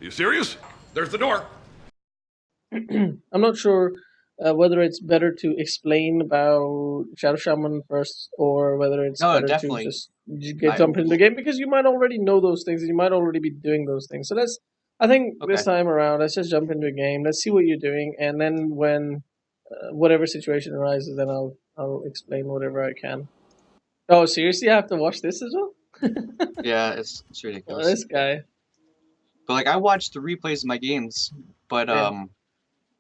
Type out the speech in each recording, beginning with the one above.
you serious? There's the door. I'm not sure whether it's better to explain about Shadow Shaman first, or whether it's No, better to definitely. just jump into the game, because you might already know those things and you might already be doing those things. So I think this Okay. time around, let's just jump into a game. Let's see what you're doing, and then when whatever situation arises, then I'll explain whatever I can. Oh, seriously, I have to watch this as well. Yeah, it's ridiculous. This guy. But like I watch the replays of my games, but Yeah.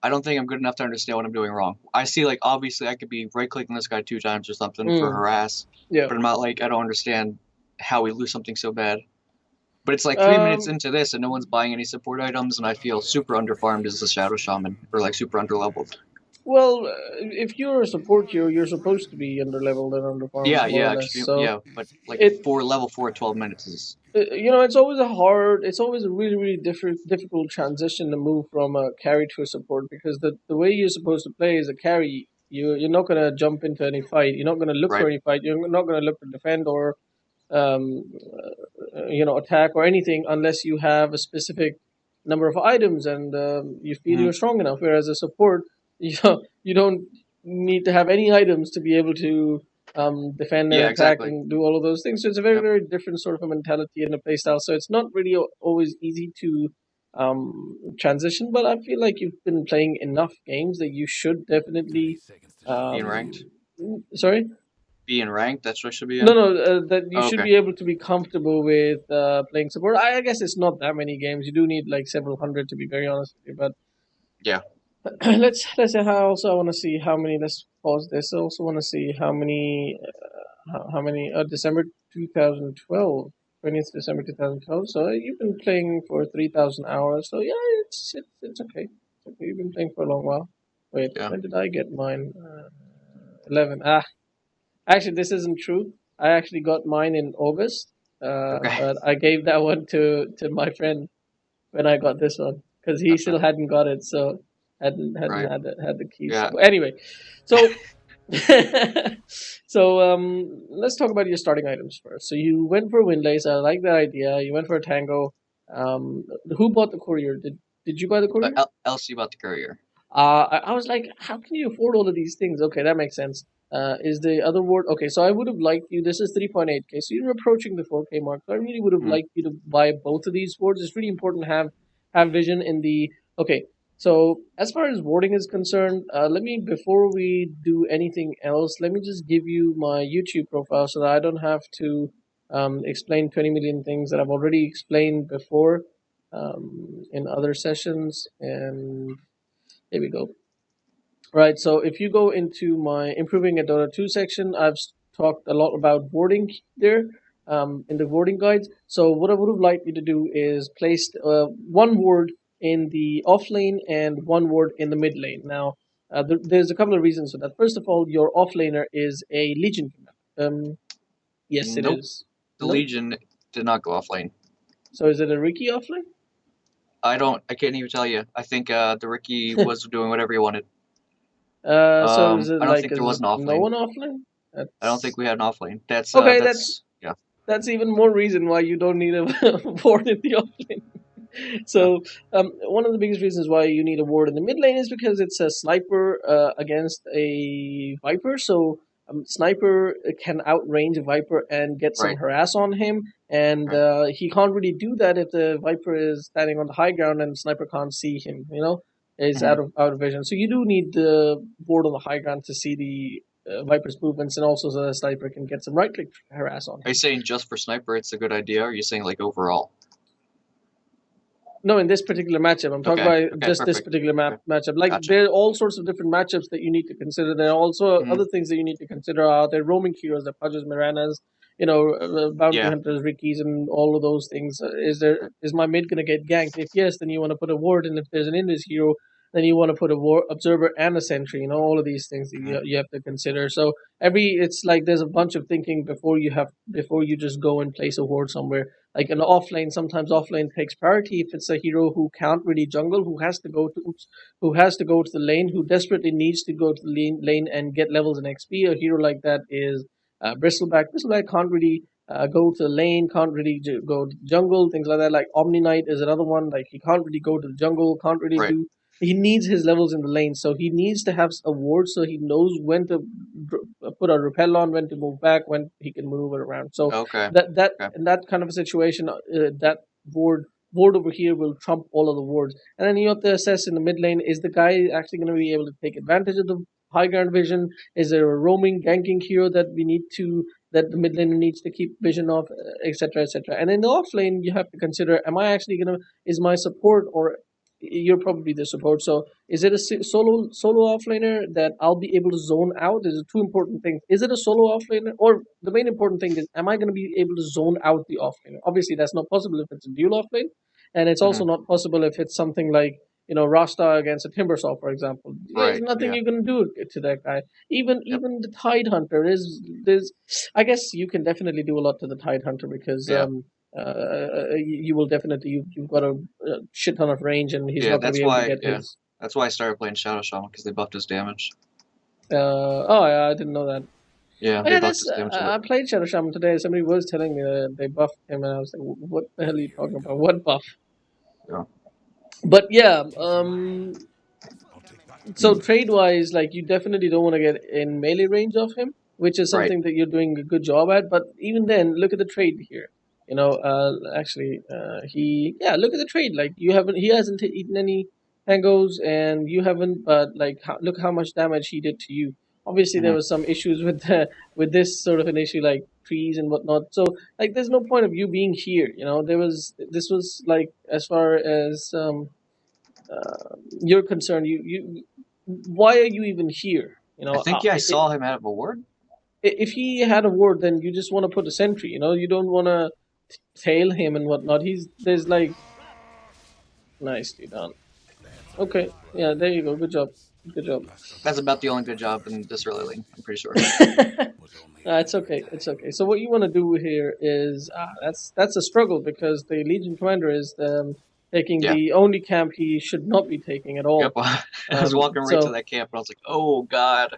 I don't think I'm good enough to understand what I'm doing wrong. I see like obviously I could be right clicking this guy 2 times or something for harass, Yeah. but I'm not like I don't understand how we lose something so bad. But it's like 3 minutes Um. into this and no one's buying any support items, and I feel super underfarmed as a Shadow Shaman, or like super underleveled. Well, if you're a support hero, you're supposed to be underleveled and underfarmed, more or less. Extreme, So but like it, level 4 at 12 minutes is it's always a really, really difficult transition to move from a carry to a support, because the way you're supposed to play as a carry, you're not gonna jump into any fight. You're not gonna look for right. any fight. You're not gonna look to defend or um, attack or anything unless you have a specific number of items and you feel Mhm. you're strong enough. Whereas a support, you don't need to have any items to be able to defend and Yeah, attack exactly. and do all of those things. So it's a very, Yep. very different sort of a mentality and a playstyle. So it's not really always easy to transition. But I feel like you've been playing enough games that you should definitely. Being ranked. Sorry. Being ranked, that's what I should be No, in. no, that you Oh, should okay. be able to be comfortable with playing support. I guess it's not that many games. You do need like several hundred, to be very honest with you. But Yeah. let's say how. Also, I want to see how many. Let's pause this. I also want to see how many. How many? December 2012, 20th December 2012. So you've been playing for 3,000 hours. So yeah, it's okay. It's okay. You've been playing for a long while. Wait, Yeah. when did I get mine? 11. Actually, this isn't true. I actually got mine in August, Okay. but I gave that one to my friend when I got this one, because he Gotcha. still hadn't got it, so hadn't Right. had the keys. Yeah. So anyway, so let's talk about your starting items first. So you went for Windlace. I like that idea. You went for a Tango. Who bought the courier? Did you buy the courier? Elsie about the courier. I was like, how can you afford all of these things? Okay, that makes sense. Is the other word okay? So I would have liked you. This is 3.8K, so you're approaching the 4K mark. So I really would have Mhm. liked you to buy both of these swords. It's really important to have vision in the. Okay, so as far as warding is concerned, let me, before we do anything else, let me just give you my YouTube profile so that I don't have to explain 20 million things that I've already explained before in other sessions. And here we go. Right, so if you go into my Improving at Dota 2 section, I've talked a lot about warding there in the warding guides. So what I would have liked you to do is place one ward in the off lane and one ward in the mid lane. Now, there's a couple of reasons for that. First of all, your off laner is a Legion commander. Yes, it Nope. is. The No? Legion did not go off lane. So is it a Riki off lane? I can't even tell you. I think the Ricky was doing whatever he wanted. So is it I don't like, think there is was it an off no lane. one off lane? I don't think we had an off lane. Okay, Yeah. that's even more reason why you don't need a ward in the off lane. Yeah. So one of the biggest reasons why you need a ward in the mid lane is because it's a sniper against a viper. So sniper can outrange a viper and get some Right. harass on him, and Right. he can't really do that if the viper is standing on the high ground and the sniper can't see him. Is Mhm. out of vision. So you do need the ward on the high ground to see the viper's movements, and also so the sniper can get some right click harass on Are you him. saying just for sniper it's a good idea, or are you saying like overall? No, in this particular matchup, I'm talking Okay. about Okay. just this Perfect. particular Okay. matchup. Like, Gotcha. there are all sorts of different matchups that you need to consider. There are also Mhm. other things that you need to consider. Are there roaming heroes, the Pudges, Miranas, bounty Yeah. hunters, Rickies, and all of those things? Is my mid gonna get ganked? If yes, then you want to put a ward, and if there's an Indus hero, then you want to put a observer and a sentry. All of these things that Mhm. you have to consider. So it's like there's a bunch of thinking before you just go and place a ward somewhere. Like an offlane, sometimes offlane takes priority if it's a hero who can't really jungle, who has to go to the lane, who desperately needs to go to the lane and get levels in XP. A hero like that is Bristleback. Bristleback can't really go to the lane, can't really go to the jungle, things like that. Like Omni Knight is another one. Like he can't really go to the jungle, can't really Right. do. He needs his levels in the lane, so he needs to have a ward so he knows when to put a repel on, when to move back, when he can maneuver around. So Okay. that Okay. in that kind of a situation, that ward over here will trump all of the wards, and then you have to assess in the mid lane: is the guy actually going to be able to take advantage of the high ground vision? Is there a roaming ganking hero that we need to that the mid laner needs to keep vision of, etc., etc. And in the off lane, you have to consider: am I actually gonna is my support, or you're probably the support? So is it a solo offlaner that I'll be able to zone out? There's two important things. Is it a solo offlaner, or the main important thing is, am I going to be able to zone out the offlaner? Obviously, that's not possible if it's a dual offlane, and it's Hmm. also not possible if it's something like Rhasta against a Timbersaw, for example. There's Right. nothing Yeah. you can do to that guy. Even Yep. even the Tide Hunter is there's I guess you can definitely do a lot to the Tide Hunter because Yeah. you will definitely you've got a shit ton of range, and he's Yeah. not going to That's be able to why. get Yeah. his. That's why I started playing Shadow Shaman because they buffed his damage. Oh yeah, I didn't know that. Yeah, Oh they yeah, buffed that's his damage a I bit. played Shadow Shaman today. Somebody was telling me that they buffed him, and I was like, "What the hell are you talking about? What buff?" Yeah. But yeah, so trade wise, like you definitely don't want to get in melee range of him, which is Right. something that you're doing a good job at. But even then, look at the trade here. Actually, look at the trade. Like he hasn't eaten any tangos, and you haven't. But like, look how much damage he did to you. Obviously, there Hmm. was some issues with with this sort of an issue, like trees and whatnot. So like, there's no point of you being here. This was like as far as you're concerned, why are you even here? I think yeah, I saw him have a ward. If he had a ward, then you just want to put a sentry. You don't want to tail him and whatnot. There's like nicely done. Okay, yeah, there you go. Good job. Good job. That's about the only good job in this early lane. I'm pretty sure. It's okay. It's okay. So what you want to do here is that's a struggle because the Legion Commander is taking Yeah. the only camp he should not be taking at Yep. all. I was walking right to So that camp, and I was like, "Oh God."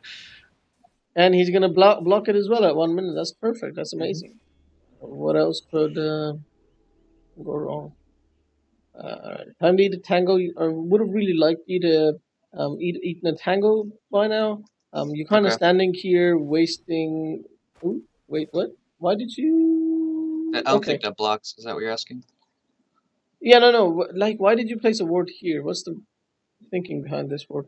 and he's gonna block it as well at 1 minute. That's perfect. That's Hmm. amazing. What else could go wrong? Time to eat a tango. I would have really liked you to eaten a tango by now. You're kind of Okay. standing here wasting. Ooh, wait, what? Why did I you? don't Okay. think that blocks. Is that what you're asking? Yeah, no, no. Like, why did you place a ward here? What's the thinking behind this ward?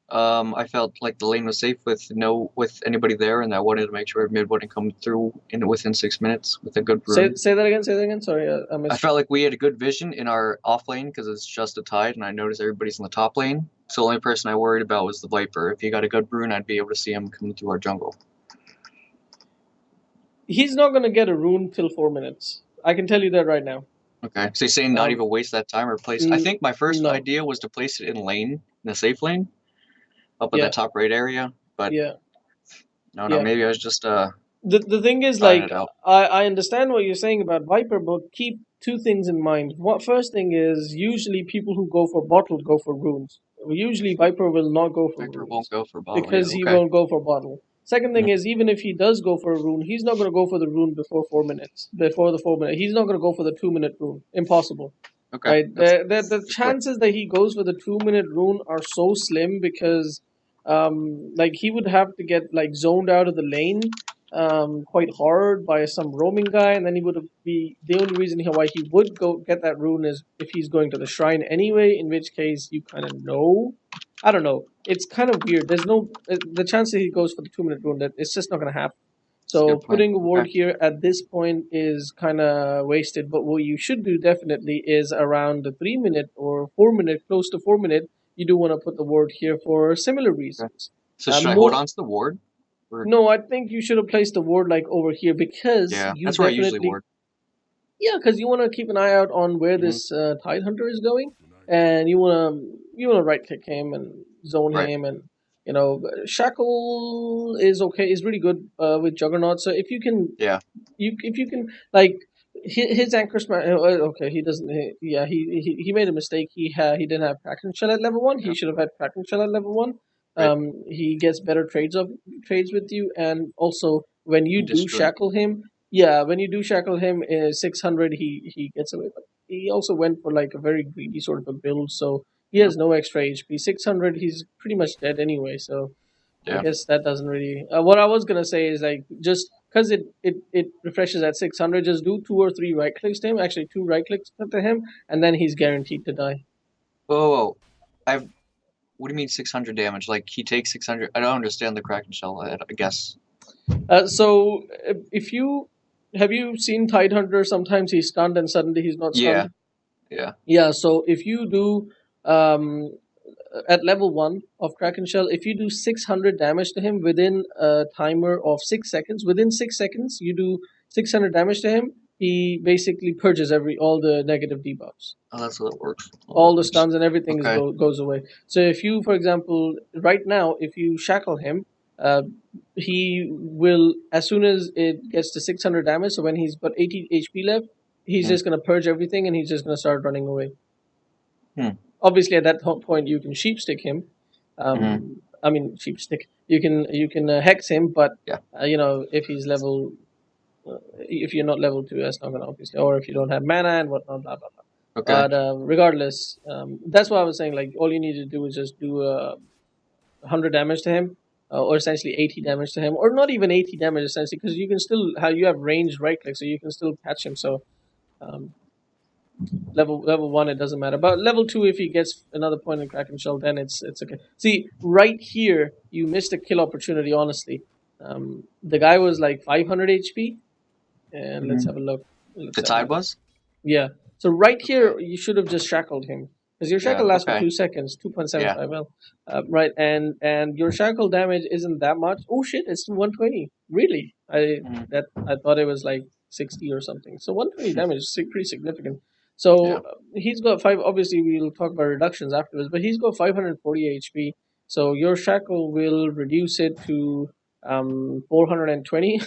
I felt like the lane was safe with anybody there, and I wanted to make sure mid wouldn't come through in within 6 minutes with a good Say rune. say that again. Say that again. Sorry, I I missed. felt like we had a good vision in our off lane because it's just a tide, and I noticed everybody's in the top lane. So the only person I worried about was the Viper. If he got a good rune, I'd be able to see him coming through our jungle. He's not gonna get a rune till 4 minutes. I can tell you that right now. Okay, so you're saying not Um, even waste that time or place. I think my first no. idea was to place it in lane, in the safe lane, up in the Yeah. top right area. But Yeah. no, no, Yeah. maybe I was just The thing is, trying like, it out. I understand what you're saying about Viper, but keep two things in mind. What first thing is, usually people who go for bottle go for runes. Usually Viper will not go for Victor won't runes go for bottle. Yeah, because he okay. won't go for bottle. Second thing Mhm. is, even if he does go for a rune, he's not going to go for the rune before 4 minutes. Before the 4 minute, he's not going to go for the 2 minute rune. Impossible, Okay, right? that's The good point. chances that he goes for the 2 minute rune are so slim because, like he would have to get like zoned out of the lane quite hard by some roaming guy, and then he would be the only reason why he would go get that rune is if he's going to the shrine anyway. In which case, you kind of know. I don't know. It's kind of weird. There's no the chance that he goes for the 2 minute rune that it's just not going to happen. That's a So good point. putting a Okay. ward here at this point is kind of wasted. But what you should do definitely is around the 3 minute or 4 minute, close to 4 minute, you do want to put the ward here for similar Okay. reasons. So should I hold More on to the ward? Or no, I think you should have placed the ward like over here because yeah, you that's where I usually definitely ward. yeah, because you want to keep an eye out on where Hmm. this Tide Hunter is going, and you want to right click him and zone Right. him, and Shackle is okay, is really good with Juggernaut. So if you can, Yeah. if you can like his anchor smash. Okay, he doesn't. Yeah, he made a mistake. He didn't have Kraken Shell at level 1. He Yeah. should have had Kraken Shell at level 1. Right. He gets better trades with you, and also when He you do destroyed. shackle him, Yeah, when you do shackle him, 600, he gets away. But he also went for like a very greedy sort of a build, so he Yeah. has no extra HP. 600, he's pretty much dead anyway. So I Yeah. guess that doesn't really. What I was gonna say is like just because it refreshes at 600, just do two or three right clicks to him. Actually, two right clicks to him, and then he's guaranteed to die. Whoa, whoa. I've. What do you mean 600 damage? Like he takes 600? I don't understand the Kraken shell. I guess. So if you have you seen Tidehunter, sometimes he's stunned and suddenly he's not Yeah. stunned. Yeah. Yeah, so if you do um, at level 1 of Kraken Shell, if you do 600 damage to him within a timer of 6 seconds, within 6 seconds, you do 600 damage to him, he basically purges all the negative debuffs. Oh, that's how it works. All the stuns and everything Okay. goes away. So if you, for example, right now, if you shackle him, uh, he will, as soon as it gets to 600 damage, so when he's got 80 HP left, he's Hmm. just going to purge everything and he's just going to start running away. Hmm. Obviously, at that point, you can sheepstick him. Hmm. I mean, sheepstick. You can hex him, but Yeah. if he's level, if you're not level 2, that's not gonna obviously, or if you don't have mana and whatnot, blah blah blah. Okay. But regardless, that's what I was saying. Like all you need to do is just do 100 damage to him, or essentially 80 damage to him, or not even 80 damage essentially, because you can still how you have ranged right click, so you can still catch him. So um, level 1 it doesn't matter, but level 2 if he gets another point in Kraken Shell, then it's okay. See, right here you missed a kill opportunity. Honestly, the guy was like 500 HP, and let's Hmm. have a look. The Let's have a tide look. was. Yeah. So right Okay. here, you should have just shackled him because your Yeah. shackle lasts for Okay. 2 seconds, Yeah. 2.75 L, right? And your shackle damage isn't that much. Oh shit, it's 120. Really? I thought it was like 60 or something. So 120 damage is pretty significant. Yeah. So he's got five. Obviously, we'll talk about reductions afterwards, but he's got 540 HP. So your shackle will reduce it to 420.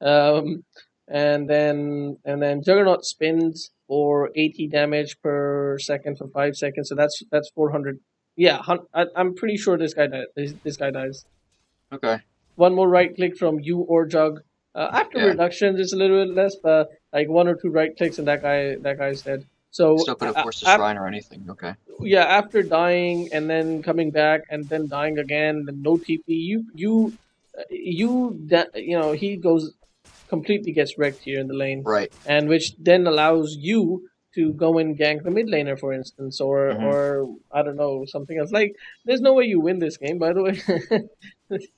um, and then Juggernaut spins for 80 damage per second for 5 seconds. So that's 400. Yeah, I'm pretty sure this guy dies. This guy dies. Okay. One more right click from you or Jug. After Yeah. reductions, it's a little bit less, but like one or two right clicks and that guy's dead. So Still could have forced a shrine or anything. Okay. yeah, after dying and then coming back and then dying again, and no TP, he goes completely gets wrecked here in the lane, Right. and which then allows you to go and gank the mid laner, for instance, or Hmm. I don't know, something else. Like, there's no way you win this game, by the way.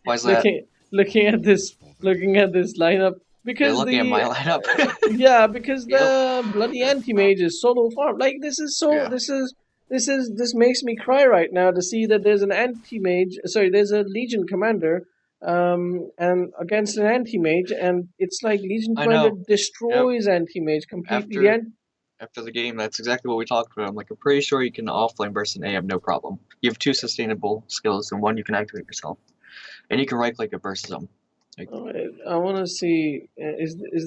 Why is that? looking at this looking at this lineup, You're because looking at my the lineup. yeah, because Yep. the bloody anti mage is solo farm. Like, Yeah. this makes me cry right now to see that there's an anti mage. Sorry, there's a legion commander, and against an anti mage, and it's like Legion I Commander know. Yep. destroys anti mage completely. After after the game, that's exactly what we talked about. I'm like, I'm pretty sure you can offlane burst an AM, no problem. You have two sustainable skills, and one you can activate yourself, and you can right click it versus them. Like, I want to see. Is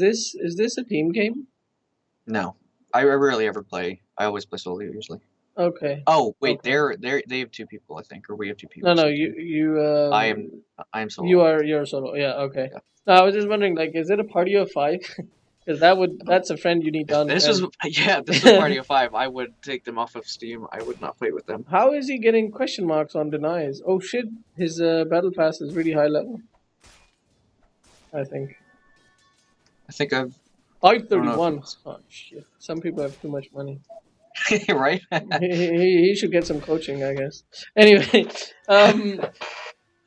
this a team game? no, I rarely ever play. I always play solo usually. Okay, Oh wait, okay. they have two people, I think, or we have two people No, or no, you something. you I am um I am solo. you're solo. Yeah, okay. Yeah. No, I was just wondering, like, is it a party of five? Because No. that's a friend you need to If this was understand. yeah, this was Party of Five, I would take them off of Steam. I would not play with them. How is he getting question marks on denies? Oh shit, his battle pass is really high level. I think I think I've five I don't thirty know if one. it's Oh shit, some people have too much money. right. He should get some coaching, I guess. Anyway, um,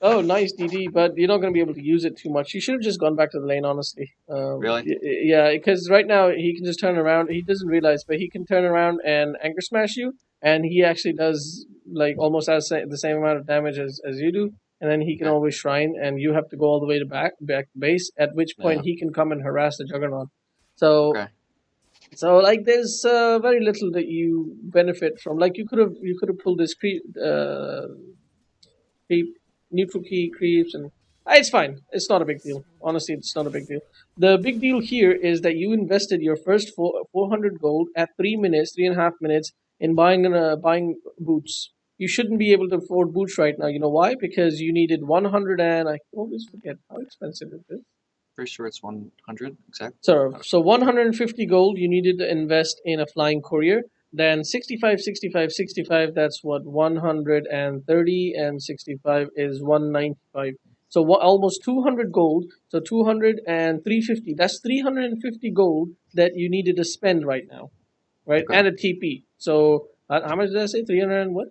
oh, nice DD, but you're not going to be able to use it too much. You should have just gone back to the lane, honestly. Really? Yeah, because right now he can just turn around. He doesn't realize, but he can turn around and anchor smash you, and he actually does like almost the same amount of damage as you do. And then he can Okay. always shrine, and you have to go all the way to back to base. At which point Yeah. he can come and harass the Juggernaut. So Okay. like there's very little that you benefit from. Like you could have pulled this creep, neutral key creeps, and it's fine. It's not a big deal. Honestly, it's not a big deal. The big deal here is that you invested your first 400 gold at 3 minutes, 3.5 minutes in buying boots. You shouldn't be able to afford boots right now. You know why? Because you needed 100, and I always forget how expensive it is. Pretty sure it's 100 exactly. So 150 gold you needed to invest in a flying courier. Then 65, 65, 65. That's what 130, and 65 is 195. So almost 200 gold. So 200 and 350. That's 350 gold that you needed to spend right now, right? Okay. And a TP. So how much did I say? 300 and what?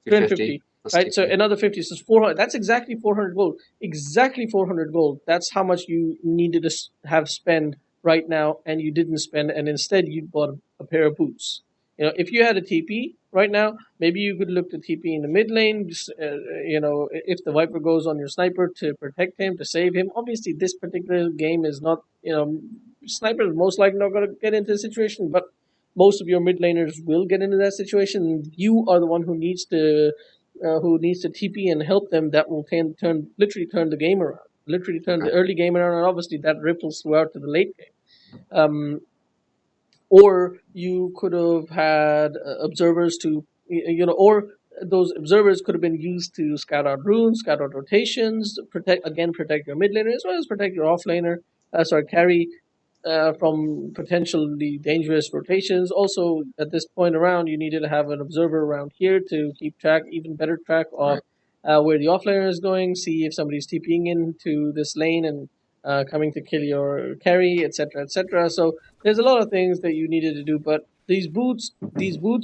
350 350, plus right? So TP. another 50, so it's 400. That's exactly 400 gold. Exactly 400 gold. That's how much you needed to have spent right now, and you didn't spend, and instead you bought a pair of boots. If you had a TP right now, maybe you could look to TP in the mid lane. If the Viper goes on your sniper to protect him, to save him. Obviously, this particular game is not, sniper is most likely not going to get into the situation, but most of your mid laners will get into that situation. You are the one who needs to TP and help them. That will literally turn the game around, literally turn Okay. the early game around, and obviously that ripples throughout to the late game. Or you could have had observers to, or those observers could have been used to scout out runes, scout out rotations, protect your mid laner as well as protect your off laner. Carry from potentially dangerous rotations. Also, at this point around, you needed to have an observer around here to keep track, even better track of Right. where the offlaner is going, see if somebody's TPing into this lane and coming to kill your carry, etc., etc. So there's a lot of things that you needed to do, but these boots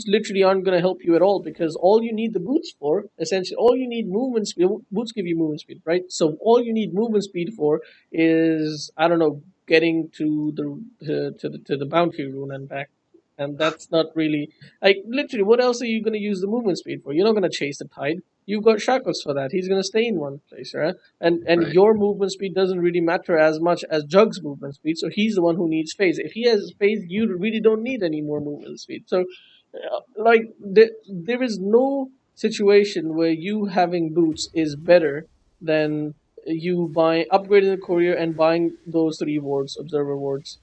literally aren't going to help you at all, because all you need the boots for, essentially, all you need movement speed. Boots give you movement speed, right? So all you need movement speed for is, I don't know, getting to the bounty rune and back. And that's not really, like, literally, what else are you going to use the movement speed for? You're not going to chase the tide. You've got Shackles for that. He's going to stay in one place, right? And Right. your movement speed doesn't really matter as much as Jug's movement speed. So he's the one who needs phase. If he has phase, you really don't need any more movement speed. So, there is no situation where you having boots is better than you buy upgrading the courier and buying those three wards, observer wards.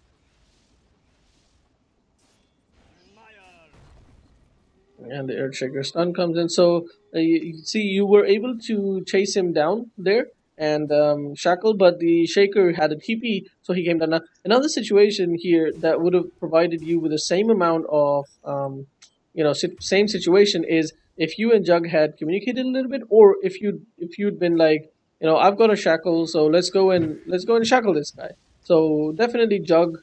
And the Earthshaker stun comes in. So you see, you were able to chase him down there and shackle, but the Shaker had a TP, so he came down. Now, another situation here that would have provided you with the same amount of, same situation is if you and Jug had communicated a little bit, or if you'd been like, I've got a shackle, so let's go and shackle this guy. So definitely Jug,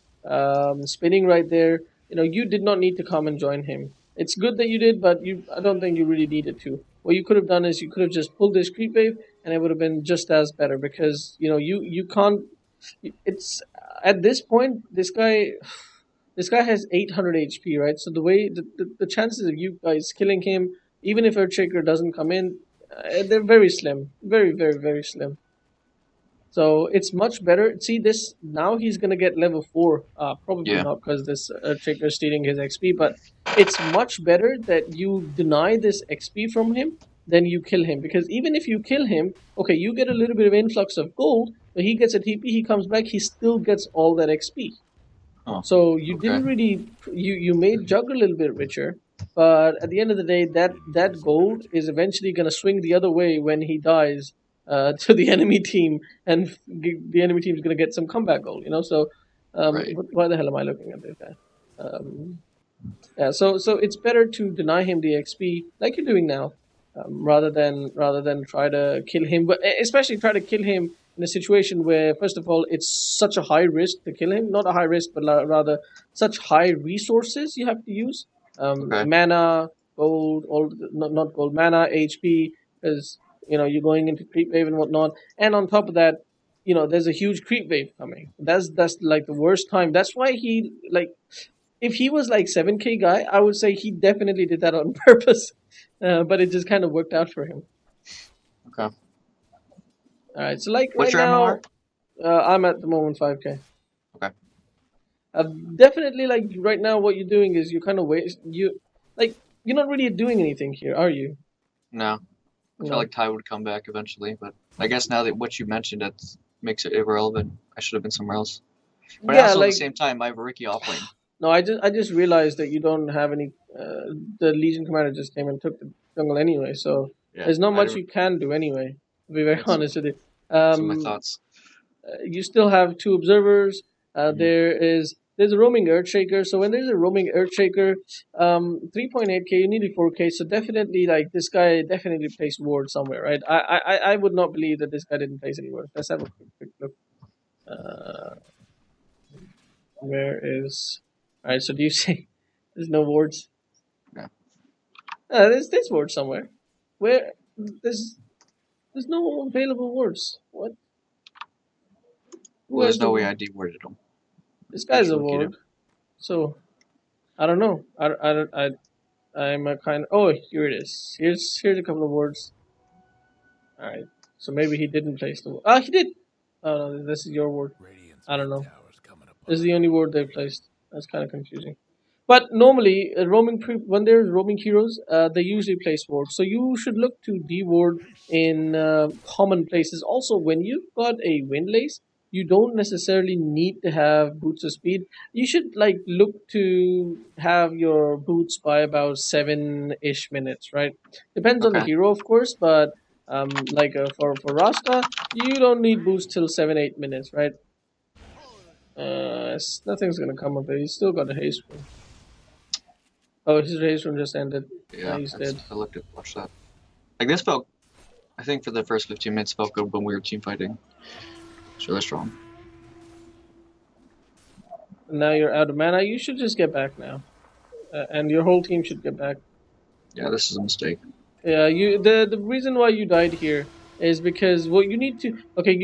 spinning right there. You did not need to come and join him. It's good that you did, but I don't think you really needed to. What you could have done is you could have just pulled this creep wave, and it would have been just as better, because you can't. It's at this point this guy has 800 HP, right? So the chances of you guys killing him, even if Earthshaker doesn't come in, they're very slim, very very very slim. So it's much better. See this now. He's gonna get level 4. Probably Yeah. not, because this Trigger is stealing his XP. But it's much better that you deny this XP from him than you kill him. Because even if you kill him, okay, you get a little bit of influx of gold, but he gets a TP. He comes back. He still gets all that XP. Oh. So you Okay. didn't really you made Jug a little bit richer, but at the end of the day, that gold is eventually going to swing the other way when he dies to the enemy team, and the enemy team is going to get some comeback gold. So Right. why the hell am I looking at this guy? Yeah, so it's better to deny him the XP like you're doing now, rather than try to kill him, but especially try to kill him in a situation where, first of all, it's such a high risk to kill him. Not a high risk, but rather such high resources you have to use. Okay. Mana, gold, not gold, mana, HP, because you're going into creep wave and whatnot, and on top of that, there's a huge creep wave coming. That's like the worst time. That's why he, like, if he was like 7K guy, I would say he definitely did that on purpose. But it just kind of worked out for him. Okay. All right, so like What's right your MMR? now, I'm at the moment 5K. Okay. Definitely, like right now, what you're doing is you kind of waste like you're not really doing anything here, are you? No. I felt No. like Ty would come back eventually, but I guess now that what you mentioned, that makes it irrelevant. I should have been somewhere else. But Yeah, also at the like same time, I have a Ricky off lane. no, I just realized that you don't have any. The Legion commander just came and took the jungle anyway, so Yeah. there's not I much didn't. you can do anyway. To be very That's honest with you. some of my Um, thoughts. You still have two observers. Mhm. There's a roaming Earthshaker. So when there's a roaming Earthshaker, 3.8k, you need a 4k. So definitely, like this guy definitely placed ward somewhere, right? I would not believe that this guy didn't place any ward. Let's have a quick look. Uh, where is? All right. So do you see? There's no wards. Yeah. There's ward somewhere. Where there's there's no available wards. What? Who Well, has there's the no way ward? I deworded them. This I guy's just a look at ward. him. So I don't know. I'm a kind of. Oh, here it is. Here's a couple of words. All right. So maybe he didn't place the word. Ah, he did. Oh no, this is your word. Radiant's I don't mid know. tower's coming This is apart. the only word they placed. That's kind of confusing. But normally, when there's roaming heroes, they usually place wards. So you should look to deward in common places. Also, when you've got a windlace, you don't necessarily need to have boots of speed. You should like look to have your boots by about 7-ish minutes, right? Depends on the Okay. hero, of course, but for Rasta, you don't need boots till 7-8 minutes, right? Nothing's gonna come of it. He's still got a haste rune. Oh, his haste rune just ended. Yeah, He's that's. dead. I looked at watch that. Like this felt. I think for the first 15 minutes felt good when we were team fighting. It's really strong. And now you're out of mana. You should just get back now, and your whole team should get back. Yeah, this is a mistake. Yeah, the reason why you died here is because what you need to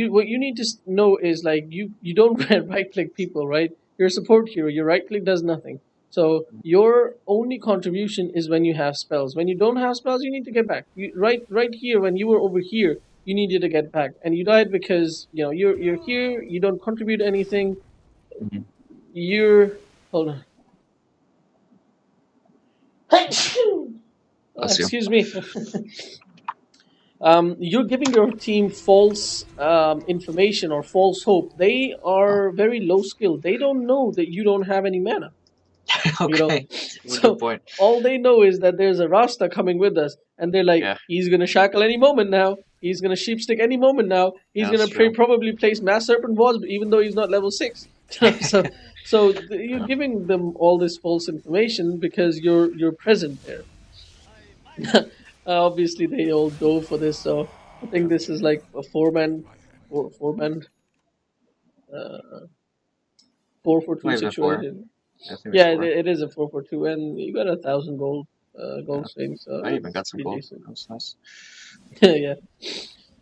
what you need to know is like you don't right click people, right? You're a support hero. Your right click does nothing. So your only contribution is when you have spells. When you don't have spells, you need to get back. Right here when you were over here, you needed to get back, and you died because you're here. You don't contribute anything. Mhm. You're hold on. Bless you. Excuse me. You're giving your team false information or false hope. They Oh. are very low skilled. They don't know that you don't have any mana. You know, Okay. Well, good so point. all they know is that there's a Rasta coming with us, and they're like, Yeah, he's gonna shackle any moment now. He's gonna sheepstick any moment now. He's that's gonna true. probably place mass serpent wasp, even though he's not level 6. You're Yeah. giving them all this false information because you're present there. Obviously, they all dove for this, so I think this is like a four man, uh, 4-4-2 Not even a four. situation. I think it's Yeah, four. it is a 4-4-2, and you got 1,000 gold, Yeah. gold swing, so I even it's got some pretty gold. decent. That was nice. Yeah,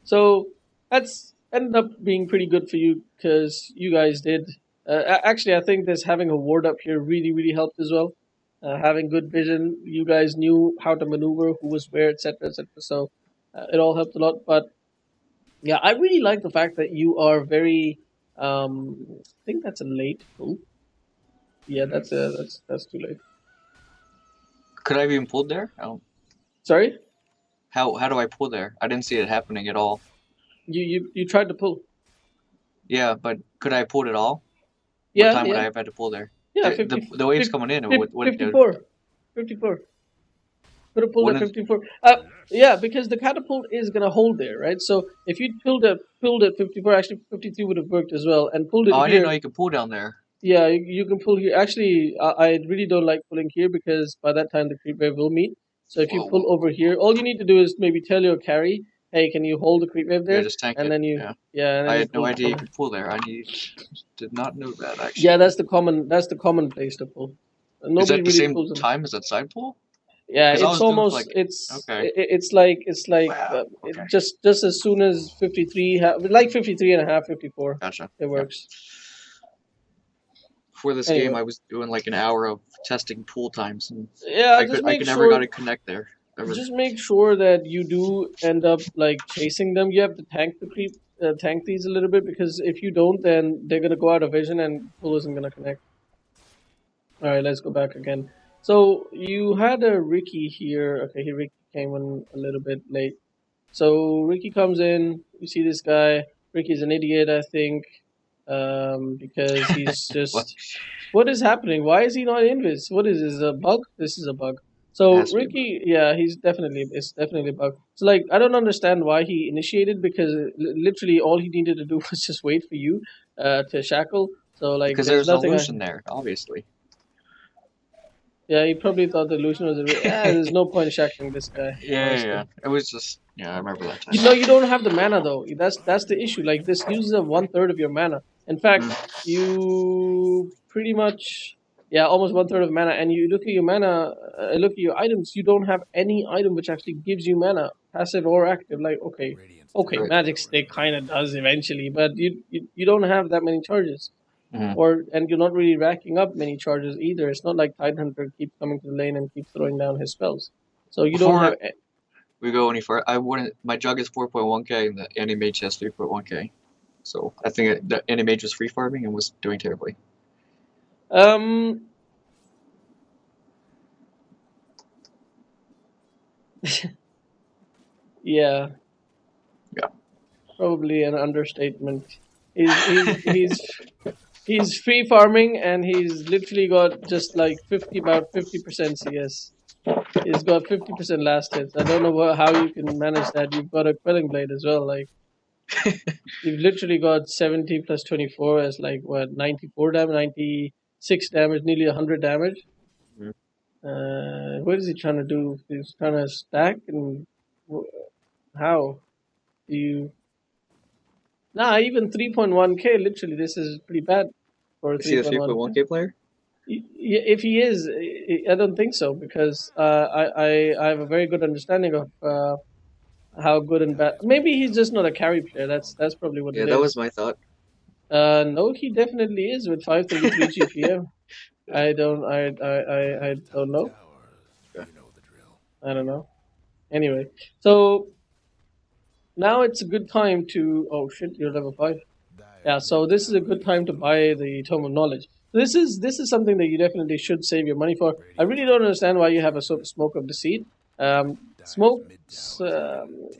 so that's ended up being pretty good for you because you guys did. Actually, I think this having a ward up here really, really helped as well. Having good vision, you guys knew how to maneuver, who was where, etc., etc. So it all helped a lot. But yeah, I really like the fact that you are very. I think that's a late pull. Yeah, that's too late. Could I have even pulled there? I don't. Sorry, How do I pull there? I didn't see it happening at all. you tried to pull. Yeah, but could I have pulled at all? What Yeah, time would I yeah, have had to pull there? yeah. The waves coming in. What 54. 54. Could have pulled at wouldn't 54. Yeah, because the catapult is gonna hold there, right? So if you pulled at 54, actually 53 would have worked as well, and pulled it oh, I didn't know here. you could pull down there. Yeah, you can pull here. Actually, I really don't like pulling here because by that time the creep wave will meet. So if you Whoa, pull over here, all you need to do is maybe tell your carry, "Hey, can you hold the creep wave yeah, there?" just tank And it. then you, Yeah, yeah, and then I you had no pull idea you from. could pull there. Did not know that Yeah, actually. that's the common place to pull. Is Nobody that the really same pulls them. time as that side pull? Yeah, Because I it's was doing almost like, it's okay, I- it's like wow, okay, just as soon as 53 like 53 and a half, 54, gotcha. it Yeah. works. For this game, Anyway, I was doing like an hour of testing pull times, and yeah, I could never got to connect there. Ever. just make sure that you do end up like chasing them. You have to tank these a little bit because if you don't, then they're gonna go out of vision and pull isn't gonna connect. All right, let's go back again. So you had a Ricky here. Okay, he Ricky came in a little bit late. So Ricky comes in. You see this guy. Ricky's an idiot, I think, because he's What? just. What is happening? Why is he not invis? What is this? A bug? This is a bug. It So has to be a bug. Ricky, yeah, it's definitely a bug. So like, I don't understand why he initiated because literally all he needed to do was just wait for you to shackle. So like, Because there's there's an nothing I. illusion there, obviously. Yeah, he probably thought the illusion was there's no point shackling this guy, Yeah. honestly. It was just, yeah, I remember that You time. know, you don't have the mana though. That's the issue. Like this uses up one third of your mana. In fact, Mm. you pretty much almost one third of mana. And you look at your mana, look at your items. You don't have any item which actually gives you mana, passive or active. Like okay, Right. magic stick kind of does eventually, but you don't have that many charges. Mm. And you're not really racking up many charges either. It's not like Tidehunter keeps coming to the lane and keeps throwing down his spells. So you don't have Before we go any further, I wouldn't. My jug is 4.1k and the anti-mage has 3.1k. So I think the anti-mage was free farming and was doing terribly. um yeah, Yeah. probably an understatement. He's he's free farming and he's literally got just like 50% CS. He's got 50% last hits. I don't know how you can manage that. You've got a quelling blade as well. Like you've literally got 70 plus 24 as like what 94 damage, 96 damage, nearly 100 damage. Mm. What is he trying to do? He's trying to stack and how do you? Nah, even 3.1k. Literally, this is pretty bad for Is he a 3.1k. 3.1k player? If he is, I don't think so because I have a very good understanding of how good and bad. Maybe he's just not a carry player. That's probably what Yeah, it that was is. my thought. No, he definitely is with 533 GPM. I don't know. Yeah. I don't know. Anyway, so now it's a good time to. Oh shit, you're level 5. Yeah, so this is a good time to buy the Tome of Knowledge. This is something that you definitely should save your money for. I really don't understand why you have a smoke of deceit. Smokes,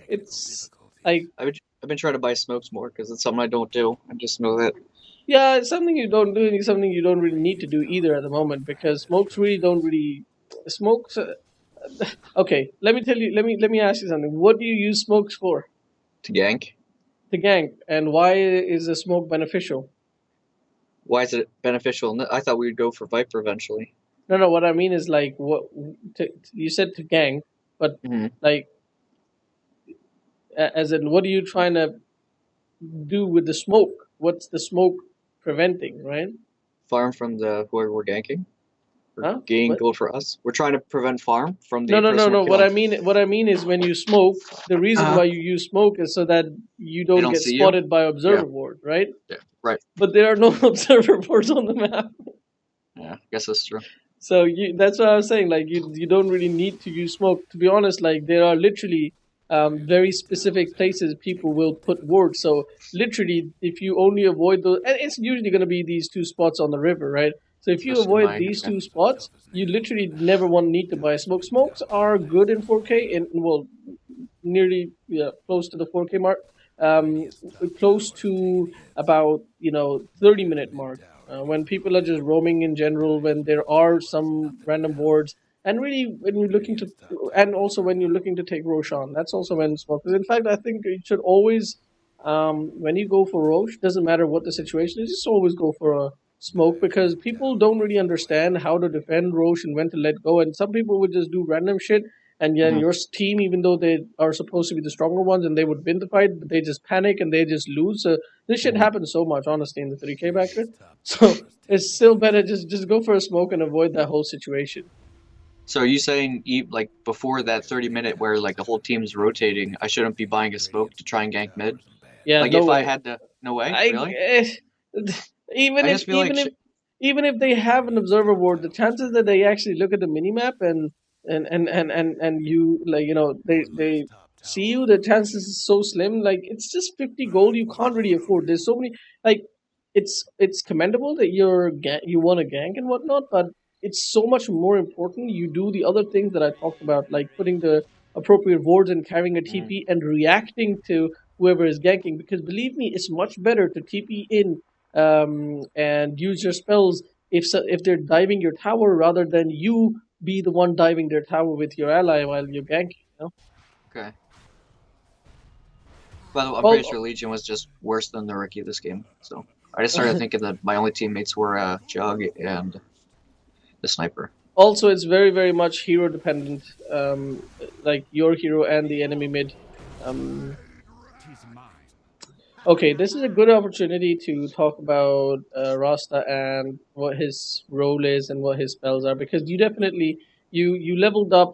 it's like I've been trying to buy smokes more because it's something I don't do. I just know that. yeah, it's something you don't do, and it's something you don't really need to do either at the moment because smokes really don't really smokes. Okay, let me tell you. Let me ask you something. What do you use smokes for? To gank. To gank, and why is a smoke beneficial? Why is it beneficial? I thought we would go for Viper eventually. No, no. What I mean is like what you said to gang, but Mm-hmm. like as in what are you trying to do with the smoke? What's the smoke preventing, right? Farm from the whoever we're ganking. Or Huh? gain What? gold for us. We're trying to prevent farm from No, the no, no, person we're no. killing. What I mean is when you smoke, the reason Uh-huh. why you use smoke is so that you They don't don't get see you. spotted by Yeah. observer board, right? Yeah. Right. But there are no observer boards on the map. Yeah. I guess that's true. So that's what I was saying. Like you don't really need to use smoke. To be honest, like there are literally very specific places people will put wards. So literally, if you only avoid those, and it's usually going to be these two spots on the river, right? So if you Especially avoid mine. these Yeah. two spots, you literally never want need to buy smoke. Smokes are good in 4K and well, nearly close to the 4K mark. Um, Close to about 30-minute mark when people are just roaming in general, when there are some random boards, and really when you're looking to, and also when you're looking to take Roshan, that's also when smoke. In fact, I think you should always, when you go for Roche, doesn't matter what the situation is, just always go for a smoke because people don't really understand how to defend Roche and when to let go, and some people would just do random shit. And yeah, Mm-hmm. your team, even though they are supposed to be the stronger ones and they would win the fight, but they just panic and they just lose. So this shit Mm-hmm. happens so much, honestly, in the 3K backer. So it's still better just go for a smoke and avoid that whole situation. So are you saying like before that 30 minute where like the whole team's rotating, I shouldn't be buying a smoke to try and gank mid? Yeah, Like no if I way. had to, no way, I really? even I if just feel like even if they have an observer board, the chances that they actually look at the minimap and you like they see you, the chances is so slim. Like it's just 50 gold you can't really afford. There's so many like it's commendable that you want to gank and whatnot, but it's so much more important you do the other things that I talked about, like putting the appropriate wards and carrying a mm, TP and reacting to whoever is ganking. Because believe me, it's much better to TP in and use your spells if they're diving your tower rather than you be the one diving their tower with your ally while you're ganking. Okay. By the way, I'm pretty All, sure Legion was just worse than the rookie this game. So I just started thinking that my only teammates were Jug and the sniper. Also, it's very, very much hero dependent. Like your hero and the enemy mid. Um, okay, this is a good opportunity to talk about Rasta and what his role is and what his spells are, because you definitely you leveled up.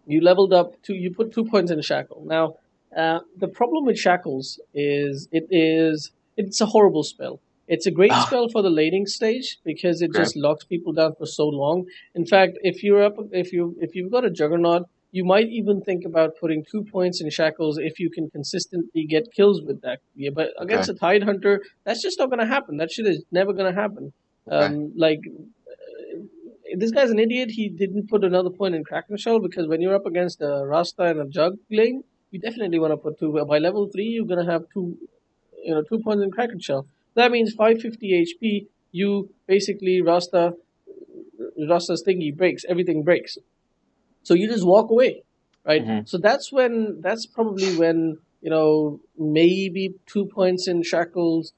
You leveled up to you put 2 points in shackle. Now, the problem with shackles is it's a horrible spell. It's a great Ah, spell for the laning stage because it okay. just locks people down for so long. In fact, if you've got a juggernaut, you might even think about putting 2 points in shackles if you can consistently get kills with that. Yeah, but Okay. against a tide hunter, that's just not going to happen. That shit is never going to happen. Okay. Like this guy's an idiot. He didn't put another point in Kraken Shell because when you're up against a Rasta and a Jug lane, you definitely want to put two. By level 3, you're gonna have 2 points in Kraken Shell. That means 550 HP. You basically Rasta's thingy breaks. Everything breaks. So you just walk away, right? Hmm. So that's probably when maybe 2 points in shackles.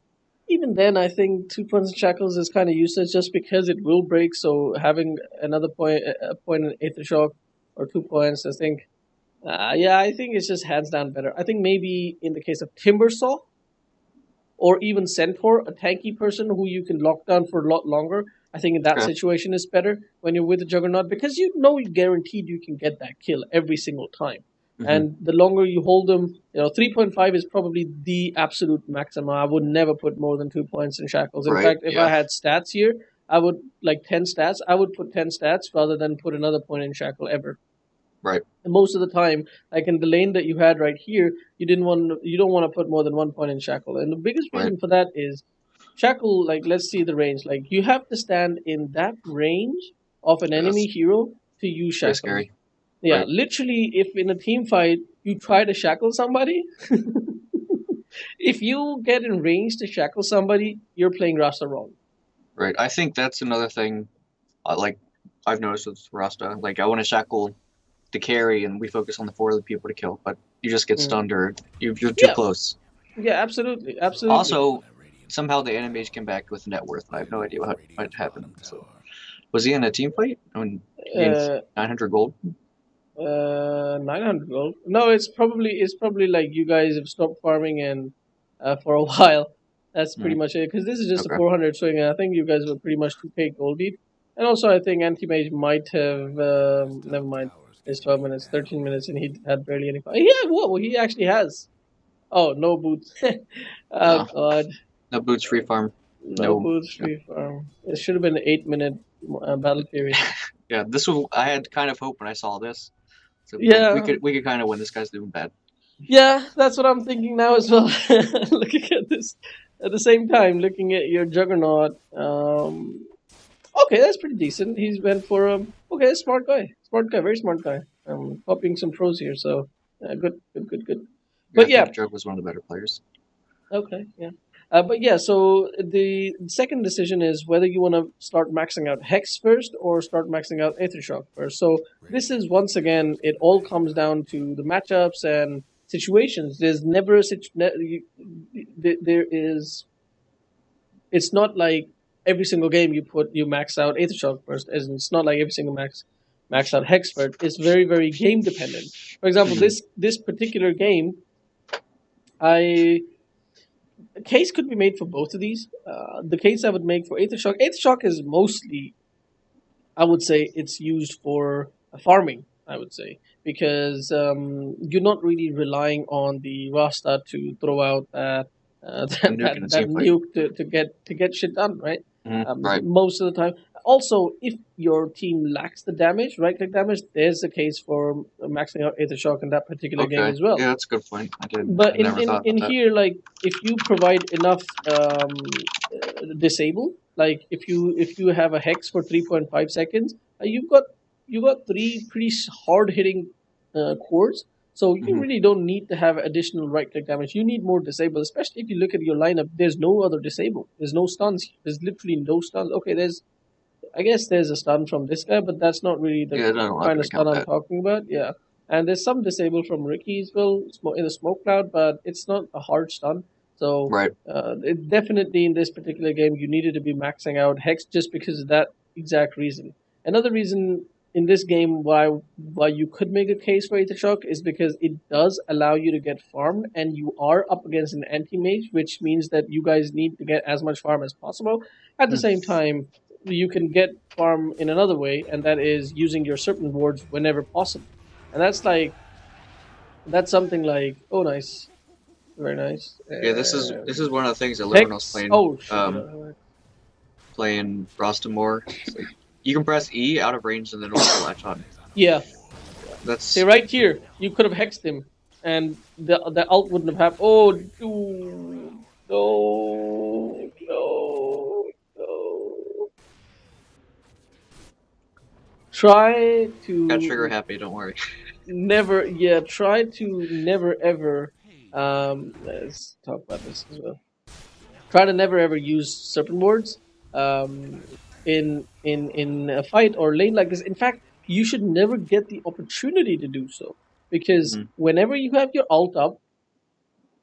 Even then, I think 2 points in shackles is kind of useless just because it will break. So having another point, a point in Aether Shock or 2 points, I think, yeah, I think it's just hands down better. I think maybe in the case of Timbersaw or even Centaur, a tanky person who you can lock down for a lot longer, I think in that Okay. situation is better when you're with the Juggernaut because you know you guaranteed you can get that kill every single time. Hmm. And the longer you hold them, 3.5 is probably the absolute maximum. I would never put more than 2 points in shackles. In Right. fact, if I Yeah. had stats here, I would like 10 stats. I would put 10 stats rather than put another point in shackle ever. Right. And most of the time, like in the lane that you had right here, you don't want to put more than 1 point in shackle. And the biggest Right. reason for that is shackle. Like let's see the range. Like you have to stand in that range of an Yeah, enemy that's hero to use pretty shackles. scary. Yeah, Right. literally, if in a team fight you try to shackle somebody, if you get in range to shackle somebody, you're playing Rasta wrong. Right. I think that's another thing. Like I've noticed with Rasta. Like I want to shackle the carry, and we focus on the four other people to kill, but you just get Mm. stunned or you're too Yeah, close. yeah, absolutely, absolutely. Also, somehow the animation came back with net worth. I have no idea what happened. So, was he in a team fight? I mean, he gained Uh, 900 gold. 900 gold. No, it's probably like you guys have stopped farming and for a while. That's pretty Mm, much it. Because this is just a okay. 400 swing, and I think you guys were pretty much 2K gold lead. And also, I think Anti Mage might have. Never mind. It's 12 minutes, 13 minutes, and he had barely any. Yeah, whoa, he actually has. Oh, no boots. Oh No, god, no boots, free farm. no No. boots Yeah. free farm. It should have been an 8 minute battle period. Yeah, this was. I had kind of hope when I saw this. So Yeah, we could kind of win. This guy's doing bad. yeah, that's what I'm thinking now as well. Looking at this at the same time, looking at your juggernaut. Okay, that's pretty decent. He's went for okay, smart guy, very smart guy. Copying some pros here, so good, good, good, good. Yeah, I But yeah, think Jug was one of the better players. okay, yeah. But yeah, so the second decision is whether you want to start maxing out Hex first or start maxing out Aethershock first. So this is once again, it all comes down to the matchups and situations. There's never a there is. It's not like every single game you max out Aethershock first, as it's not like every single max out Hex first. It's very very game dependent. For example, Hmm. this particular game, I a case could be made for both of these. The case I would make for Aether Shock is mostly, I would say, it's used for farming. I would say because you're not really relying on the Rasta to throw out A nuke in a that team fight. nuke to get shit done, right? Right. Most of the time. Also, if your team lacks the damage, right click damage, there's a case for maxing out Aether Shock in that particular game Okay. as well. Yeah, that's a good point. I But never thought in about that. here, like if you provide enough disable, like if you have a hex for 3.5 seconds, you got three pretty hard hitting cores. So you Hmm. really don't need to have additional right click damage. You need more disable, especially if you look at your lineup. There's no other disable. There's no stuns. There's literally no stuns. Okay, there's I guess there's a stun from this guy, but that's not really the Yeah, no, I'm not kind of gonna stun count I'm that. talking about. Yeah, and there's some disable from Ricky as well in the smoke cloud, but it's not a hard stun. So Right. it definitely in this particular game you needed to be maxing out Hex just because of that exact reason. Another reason in this game why you could make a case for Aether Shock is because it does allow you to get farm, and you are up against an anti mage, which means that you guys need to get as much farm as possible. At the Hmm. same time, you can get farm in another way, and that is using your serpent wards whenever possible. And that's something like, oh nice, very nice. Yeah, this is one of the things I learned when I was Hex. playing Oh shit! playing Rhasta more. It's like you can press E out of range and then it'll still latch on. Yeah. See That's right here, you could have hexed him, and the ult wouldn't have happened. Oh, dude, no, no, no. Try got trigger to happy. Don't worry. never, yeah. Try to never ever. Let's talk about this as well. Try to never ever use serpent wards in a fight or lane like this. In fact, you should never get the opportunity to do so because Hmm. whenever you have your alt up,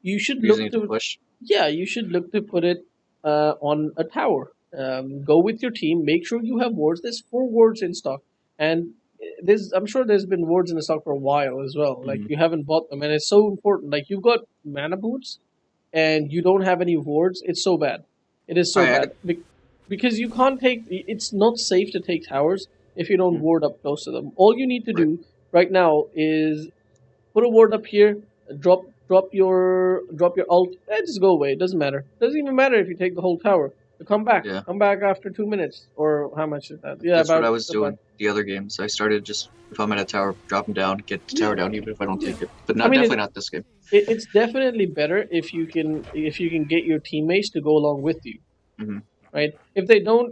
you should Using look it to to push. yeah, you should look to put it on a tower. Go with your team. Make sure you have wards. There's 4 wards in stock, and I'm sure there's been wards in the stock for a while as well. Like Hmm. you haven't bought them, and it's so important. Like you've got mana boots and you don't have any wards, it's so bad. It is so Alright, bad because you can't take. It's not safe to take towers if you don't hmm. ward up close to them. All you need to Right. do right now is put a ward up here, drop your ult, and just go away. It doesn't matter. Doesn't even matter if you take the whole tower. You come back. Yeah, Come back after 2 minutes or how much is that? Yeah, that's what I about was doing the other games. I started just if I'm at a tower, drop him down, get the tower yeah, down, even if I don't yeah. take it. But I not mean, definitely not this game. it's definitely better if you can get your teammates to go along with you, Hmm. right? If they don't,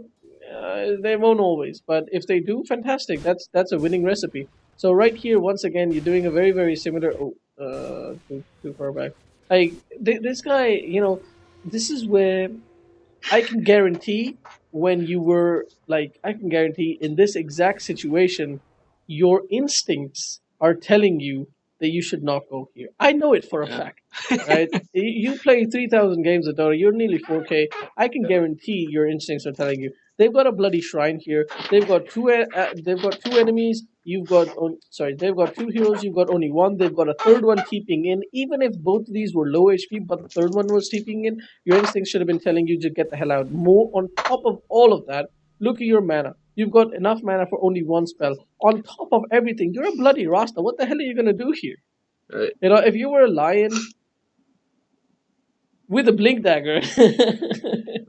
they won't always. But if they do, fantastic. That's a winning recipe. So right here, once again, you're doing a very very similar. Oh, too far back. Like this guy, this is where I can guarantee when you were like, I can guarantee in this exact situation, your instincts are telling you that you should not go here. I know it for a Yeah. fact, right? You play 3,000 games of Dota, you're nearly 4K. I can guarantee your instincts are telling you they've got a bloody shrine here. They've got two enemies. They've got 2 heroes. You've got only one. They've got a third one TPing in. Even if both of these were low HP, but the third one was TPing in, your instincts should have been telling you to get the hell out. More on top of all of that, look at your mana. You've got enough mana for only one spell. On top of everything, you're a bloody Rasta. What the hell are you gonna do here? Right. If you were a lion with a blink dagger,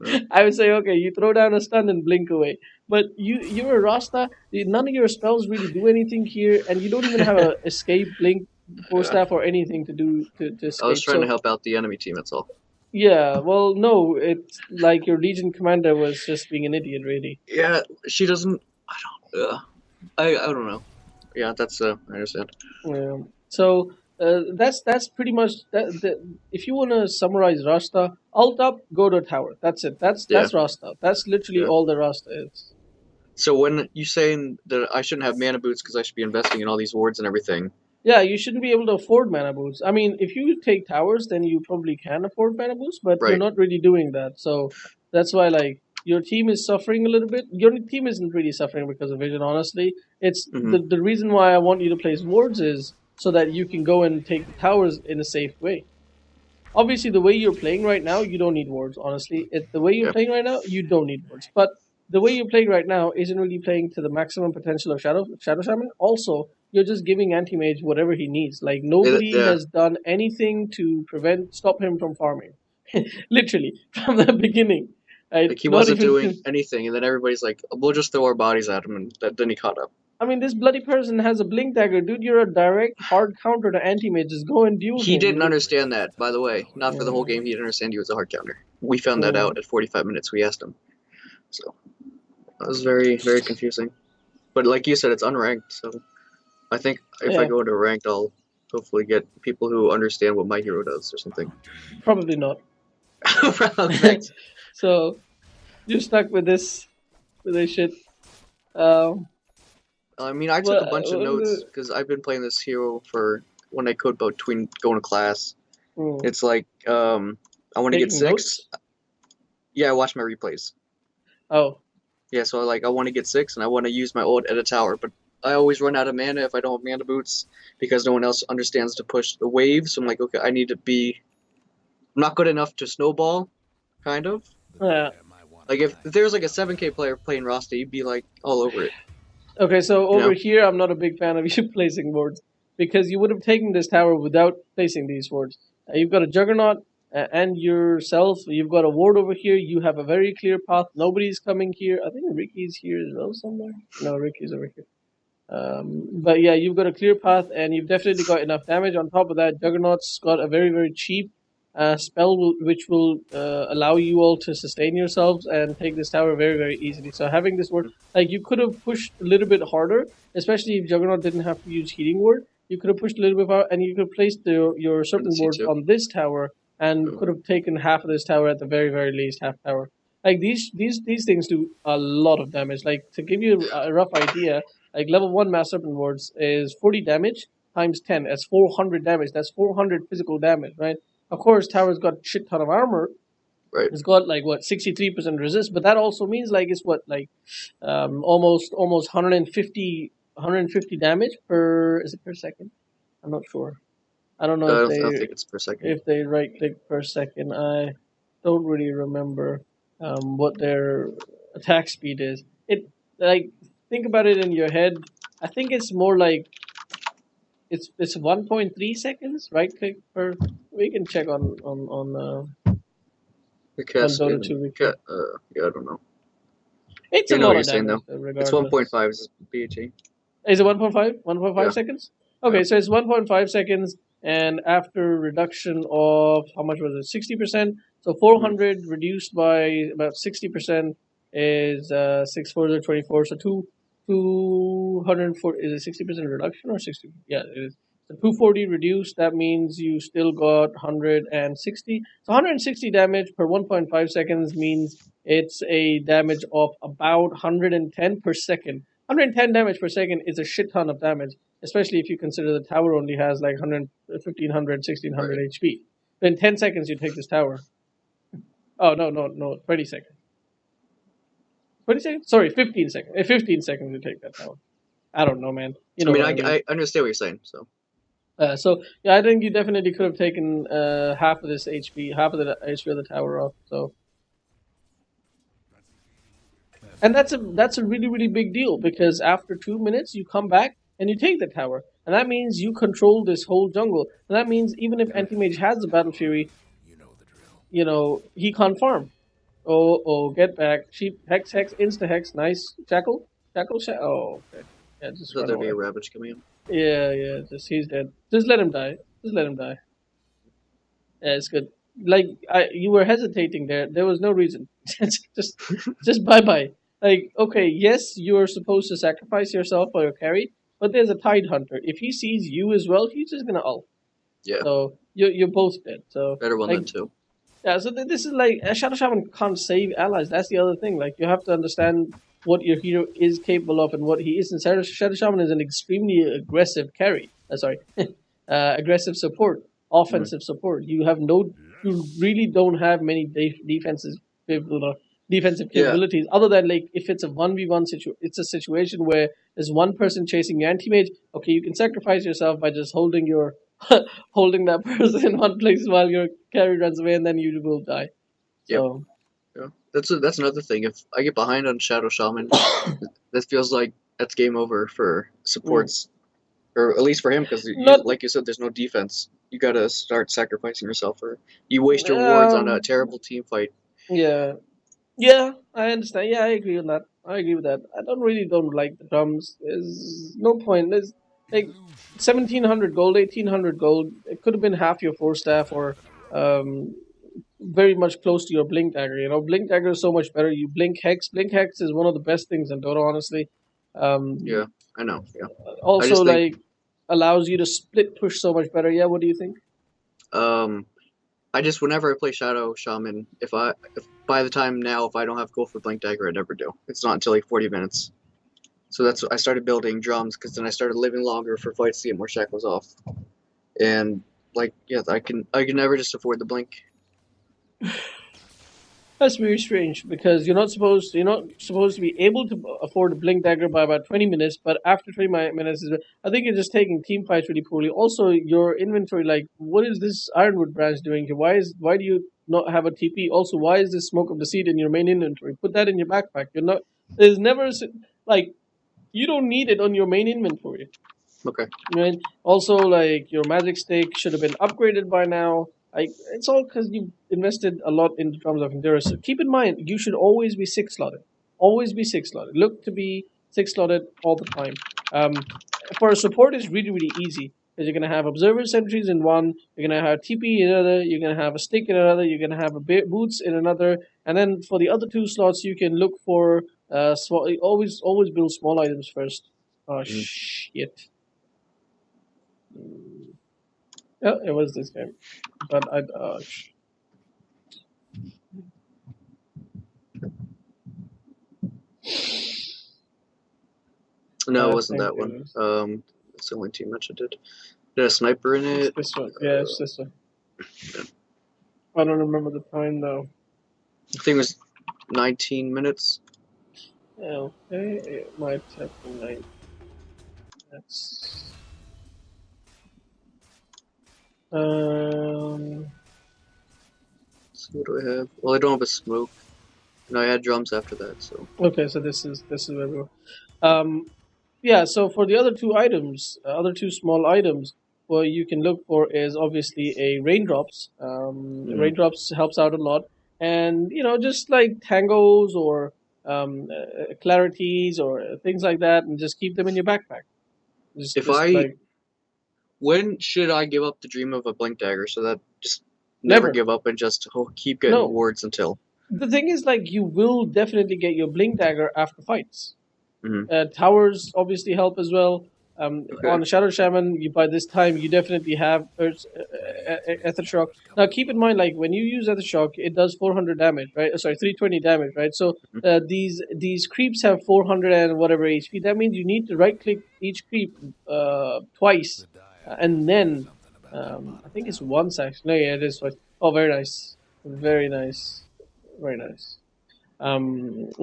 Right. I would say, okay, you throw down a stun and blink away. But you're a Rasta. None of your spells really do anything here, and you don't even have a escape blink force Yeah. staff or anything to do to I was escape. trying to So help out the enemy team. That's all. yeah, well, no, it's like your Legion commander was just being an idiot, really. Yeah, she doesn't. I don't. I don't know. Yeah, that's I understand. Yeah. So that's pretty much that. If you want to summarize Rasta, alt up, go to a tower. That's it. That's Yeah. that's Rasta. That's literally Yeah. all the Rasta is. So when you saying that I shouldn't have mana boots because I should be investing in all these wards and everything, Yeah, you shouldn't be able to afford mana boosts. I mean, if you take towers, then you probably can afford mana boosts, but you're right? not really doing that. So that's why, like, your team is suffering a little bit. Your team isn't really suffering because of vision, honestly. It's Hmm. the reason why I want you to place wards is so that you can go and take the towers in a safe way. Obviously, the way you're playing right now, you don't need wards. Honestly, the way you're Yeah. playing right now, you don't need wards. But the way you're playing right now isn't really playing to the maximum potential of Shadow Shaman. Also, you're just giving Anti Mage whatever he needs. Like nobody Yeah. has done anything to stop him from farming. Literally from the beginning. Like he Not wasn't even. doing anything, and then everybody's like, "We'll just throw our bodies at him," and then he caught up. I mean, this bloody person has a blink dagger, dude. You're a direct hard counter to Anti Mage. Just go and duel He him. didn't understand that, by the way. Not for the whole game. He didn't understand he was a hard counter. We found that Yeah. out at 45 minutes. We asked him, so that was very very confusing. But like you said, it's unranked, so I think if I Yeah, go into ranked, I'll hopefully get people who understand what my hero does or something. probably not. Thanks. So you're stuck with this shit. Um, I mean, I took a what, bunch of notes because I've been playing this hero for when I code between going to class. hmm, It's like I want to get taking 6. notes? Yeah, I watch my replays. Oh, Yeah, so I want to get 6 and I want to use my ult at a tower, but I always run out of mana if I don't have mana boots because no one else understands to push the wave. So I'm like, okay, I need to be. I'm not good enough to snowball, kind of. yeah. Like if there was like a 7K player playing Rhasta, you'd be like all over it, Okay, so you over know? here, I'm not a big fan of you placing wards because you would have taken this tower without placing these wards. You've got a Juggernaut and yourself. You've got a ward over here. You have a very clear path. Nobody's coming here. I think Ricky's here as well somewhere. No, Ricky's over here. But yeah, you've got a clear path, and you've definitely got enough damage. On top of that, Juggernaut's got a very, very cheap spell which will allow you all to sustain yourselves and take this tower very, very easily. So having this ward, like you could have pushed a little bit harder, especially if Juggernaut didn't have to use healing ward. You could have pushed a little bit harder, and you could have placed your In the serpent wards C2. on this tower and Oh, could have taken half of this tower at the very, very least, half tower. Like these things do a lot of damage. Like to give you a rough idea, like level 1 Mass Serpent Wards is 40 damage times 10. That's 400 damage. That's 400 physical damage, right? Of course, Tower's got a shit ton of armor. right. It's got like what 63% resist, but that also means like it's what like almost 150 damage per, is it per second? I'm not sure. I don't know I don't think it's per second. if they right click per second. I don't really remember what their attack speed is. It like think about it in your head. I think it's more like it's 1.3 seconds right click per. We can check The on cast Dota in 2 Wiki. yeah, I don't know. It's a You know what lot you're of saying damage though. though, It's regardless. 1.5 is BHE. Is it 1.5? 1.5 Yeah, seconds? yeah. Okay, so it's 1.5 seconds, and after reduction of how much was it? 60%. So Mm, 400 reduced by about 60% is 6 4 is 24. So 240 is it 60% reduction or 60? Yeah, it is. So 240 reduced. That means you still got 160. So 160 damage per 1.5 seconds means it's a damage of about 110 per second. 110 damage per second is a shit ton of damage, especially if you consider the tower only has like 100, 1500, right. 1600 HP. In 10 seconds, you take this tower. Oh, no, 20 seconds. 20 seconds? Sorry, 15 seconds. 15 seconds, you take that tower. I don't know, man. You I know mean, what I mean. I understand what you're saying. So So, yeah, I think you definitely could have taken half of this HP, half of the HP of the tower off. So, and that's a really really big deal because after 2 minutes you come back and you take the tower, and that means you control this whole jungle. And that means even if Anti-Mage has the Battle Fury, he can't farm. Oh, get back! Sheep, hex, insta hex, nice shackle. Oh, okay, yeah, I just thought run there'd be away. a Ravage coming in. Yeah, just he's dead. Just let him die. Just let him die. Yeah, it's good. Like you were hesitating there. There was no reason. just, just bye bye. Like okay, yes, you're supposed to sacrifice yourself for your carry, but there's a Tide Hunter. If he sees you as well, he's just gonna ult. Yeah, So you're both dead. So better one like than two. yeah, so this is like Shadow Shaman can't save allies. That's the other thing. Like you have to understand what your hero is capable of and what he isn't. Shadow Shaman is an extremely aggressive carry. Sorry, aggressive support, Mm. offensive support. You really don't have many defensive Yeah, capabilities other than like if it's a 1v1 situation. It's a situation where there's one person chasing your anti-mage. Okay, you can sacrifice yourself by just holding your holding that person in one place while your carry runs away, and then you will die. yep. So Yeah, that's another thing. If I get behind on Shadow Shaman, that feels like that's game over for mm. supports, or at least for him, because Not like you said, there's no defense. You gotta start sacrificing yourself, or you waste your wards on a um terrible team fight. yeah, yeah, I understand. Yeah, I agree with that. I agree with that. I don't like the drums. There's no point. There's like 1700 gold, 1800 gold. It could have been half your four staff or um very much close to your blink dagger. Blink dagger is so much better. You blink hex. Blink hex is one of the best things in Dota, honestly. Yeah, I know. Yeah, I Also just think like allows you to split push so much better. Yeah, what do you think? um, I just whenever I play Shadow Shaman, if by the time now if I don't have gold for Blink Dagger, I never do. It's not until like 40 minutes. So that's I started building drums because then I started living longer for fights to get more shackles off. And like yeah, I can never just afford the blink. That's very strange because you're not supposed to be able to afford a blink dagger by about 20 minutes, but after 20 minutes, I think you're just taking team fights really poorly. Also, your inventory, like, what is this Ironwood branch doing here? Why do you not have a TP? Also, why is this smoke of the seed in your main inventory? Put that in your backpack. You're not. There's never like you don't need it on your main inventory. Okay. Right. Also, like your magic stick should have been upgraded by now. Like it's all because you've invested a lot in terms of endurance. So keep in mind, you should always be six slotted. Always be six slotted. Look to be six slotted all the time. For a support, it's really really easy because you're gonna have observer sentries in one. You're gonna have TP in another. You're gonna have a stick in another. You're gonna have boots in another. And then for the other two slots, you can look for always build small items first. Oh Mhm. shit. Yeah, it was this game, but No, it I wasn't think that it one. was That's the only team match I did. Did a sniper in it's it? this one. Yeah, Uh, it's this one. I don't remember the time though. I think it was 19 minutes. Okay, it might have been 9 minutes. Um. So what do I have? Well, I don't have a smoke. No, I had drums after that. So Okay, so this is where we were. Um. Yeah. So for the other two items, other two small items, what you can look for is obviously a raindrops. mm. Raindrops helps out a lot, and just like tangos or clarities or things like that, and just keep them in your backpack. If Just I like when should I give up the dream of a blink dagger so that just never never. give up and just keep getting No, wards until? the thing is, like, you will definitely get your blink dagger after fights. Hmm. Towers obviously help as well. Okay. On Shadow Shaman, by this time you definitely have Ether Shock. Now keep in mind, like when you use Ether Shock, it does 400 damage, right? Sorry, 320 damage, right? So Mhm. these creeps have 400 and whatever HP. That means you need to right click each creep twice, and then I think it's once actually. No, yeah, it is twice. Oh, very nice, very nice, very nice.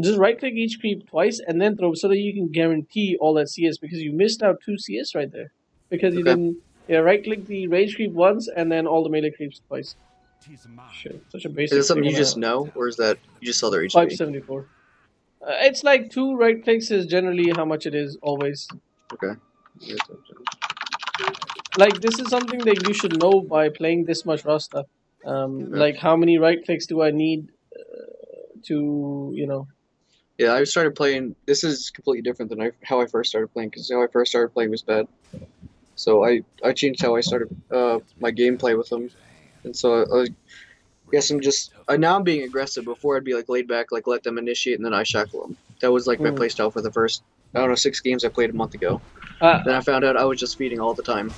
Just right click each creep twice and then throw so that you can guarantee all that CS because you missed out two CS right there because you Okay. didn't. Yeah, right click the range creep once and then all the melee creeps twice. Shit, such a Is it basic something thing you on just a know, or is that you just saw their HP? 574. It's like two right clicks is generally how much it is always. Okay. Like this is something that you should know by playing this much Rasta. Yeah. Like how many right clicks do I need to Yeah, I started playing. This is completely different than how I first started playing because how I first started playing was bad. So I changed how I started my gameplay with them, and so I guess now I'm being aggressive. Before I'd be like laid back, like let them initiate, and then I shackle them. That was like my Mm. playstyle for the first I don't know 6 games I played a month ago. Then Uh, I found out I was just feeding all the time.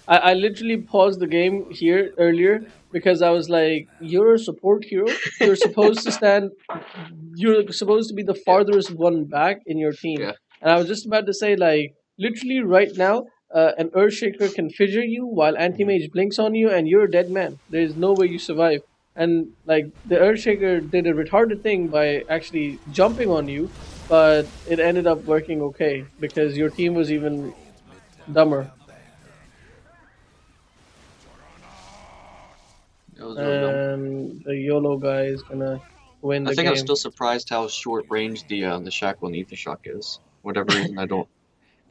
I literally paused the game here earlier because I was like, "You're a support hero. You're supposed to be the Yeah, farthest one back in your team." yeah. And I was just about to say, like, literally right now, an Earthshaker can fissure you while Anti-Mage blinks on you, and you're a dead man. There is no way you survive. And like the Earthshaker did a retarded thing by actually jumping on you, but it ended up working okay because your team was even dumber. That was really dumb. And the YOLO guy is gonna win I the think I'm game. still surprised how short range the shackle and ether shock is. Whatever reason, I don't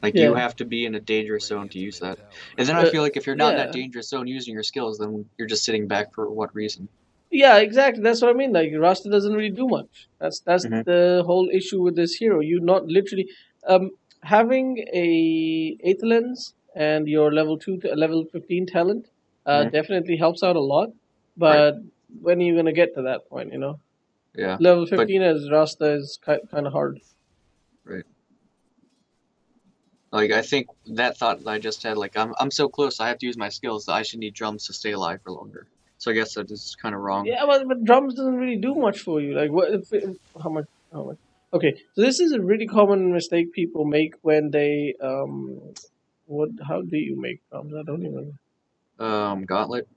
like. You Yeah, have to be in a dangerous zone to use that, and then I uh, feel like if you're not in that yeah, dangerous zone using your skills, then you're just sitting back for what reason? yeah. Exactly. That's what I mean. Like Rasta doesn't really do much. That's Hmm. the whole issue with this hero. You not literally um having a eighth lens and your level 15 talent Hmm. definitely helps out a lot. Right. But when are you gonna get to that point? Yeah. Level But 15 as Rasta is kind of hard. right. Like I think that thought that I just had, like I'm so close, I have to use my skills that I should need drums to stay alive for longer. So I guess that is kind of wrong. Yeah, but drums doesn't really do much for you. Like what? How much? How much? Okay, so this is a really common mistake people make when they what? How do you make drums? I don't even. Gauntlet,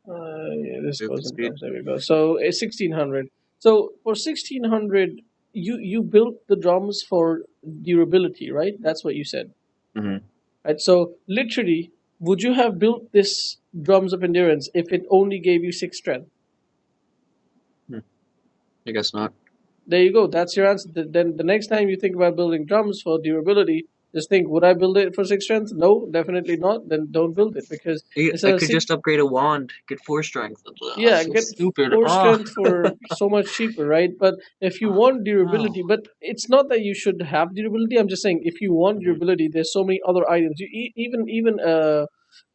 Yeah, this movement goes in speed. drums. There we go. So 1600. So for 1600, you built the drums for durability, right? That's what you said, Mm-hmm. right? So literally, would you have built this drums of endurance if it only gave you 6 strength? Hmm. I guess not. There you go. That's your answer. Then the next time you think about building drums for durability, just think: would I build it for 6 strength? No, definitely not. Then don't build it because I instead of could six, just upgrade a wand, get 4 strength. Ugh, yeah, so get stupid. 4 strength for so much cheaper, right? But if you want No. durability, but it's not that you should have durability. I'm just saying if you want Mhm. durability, there's so many other items.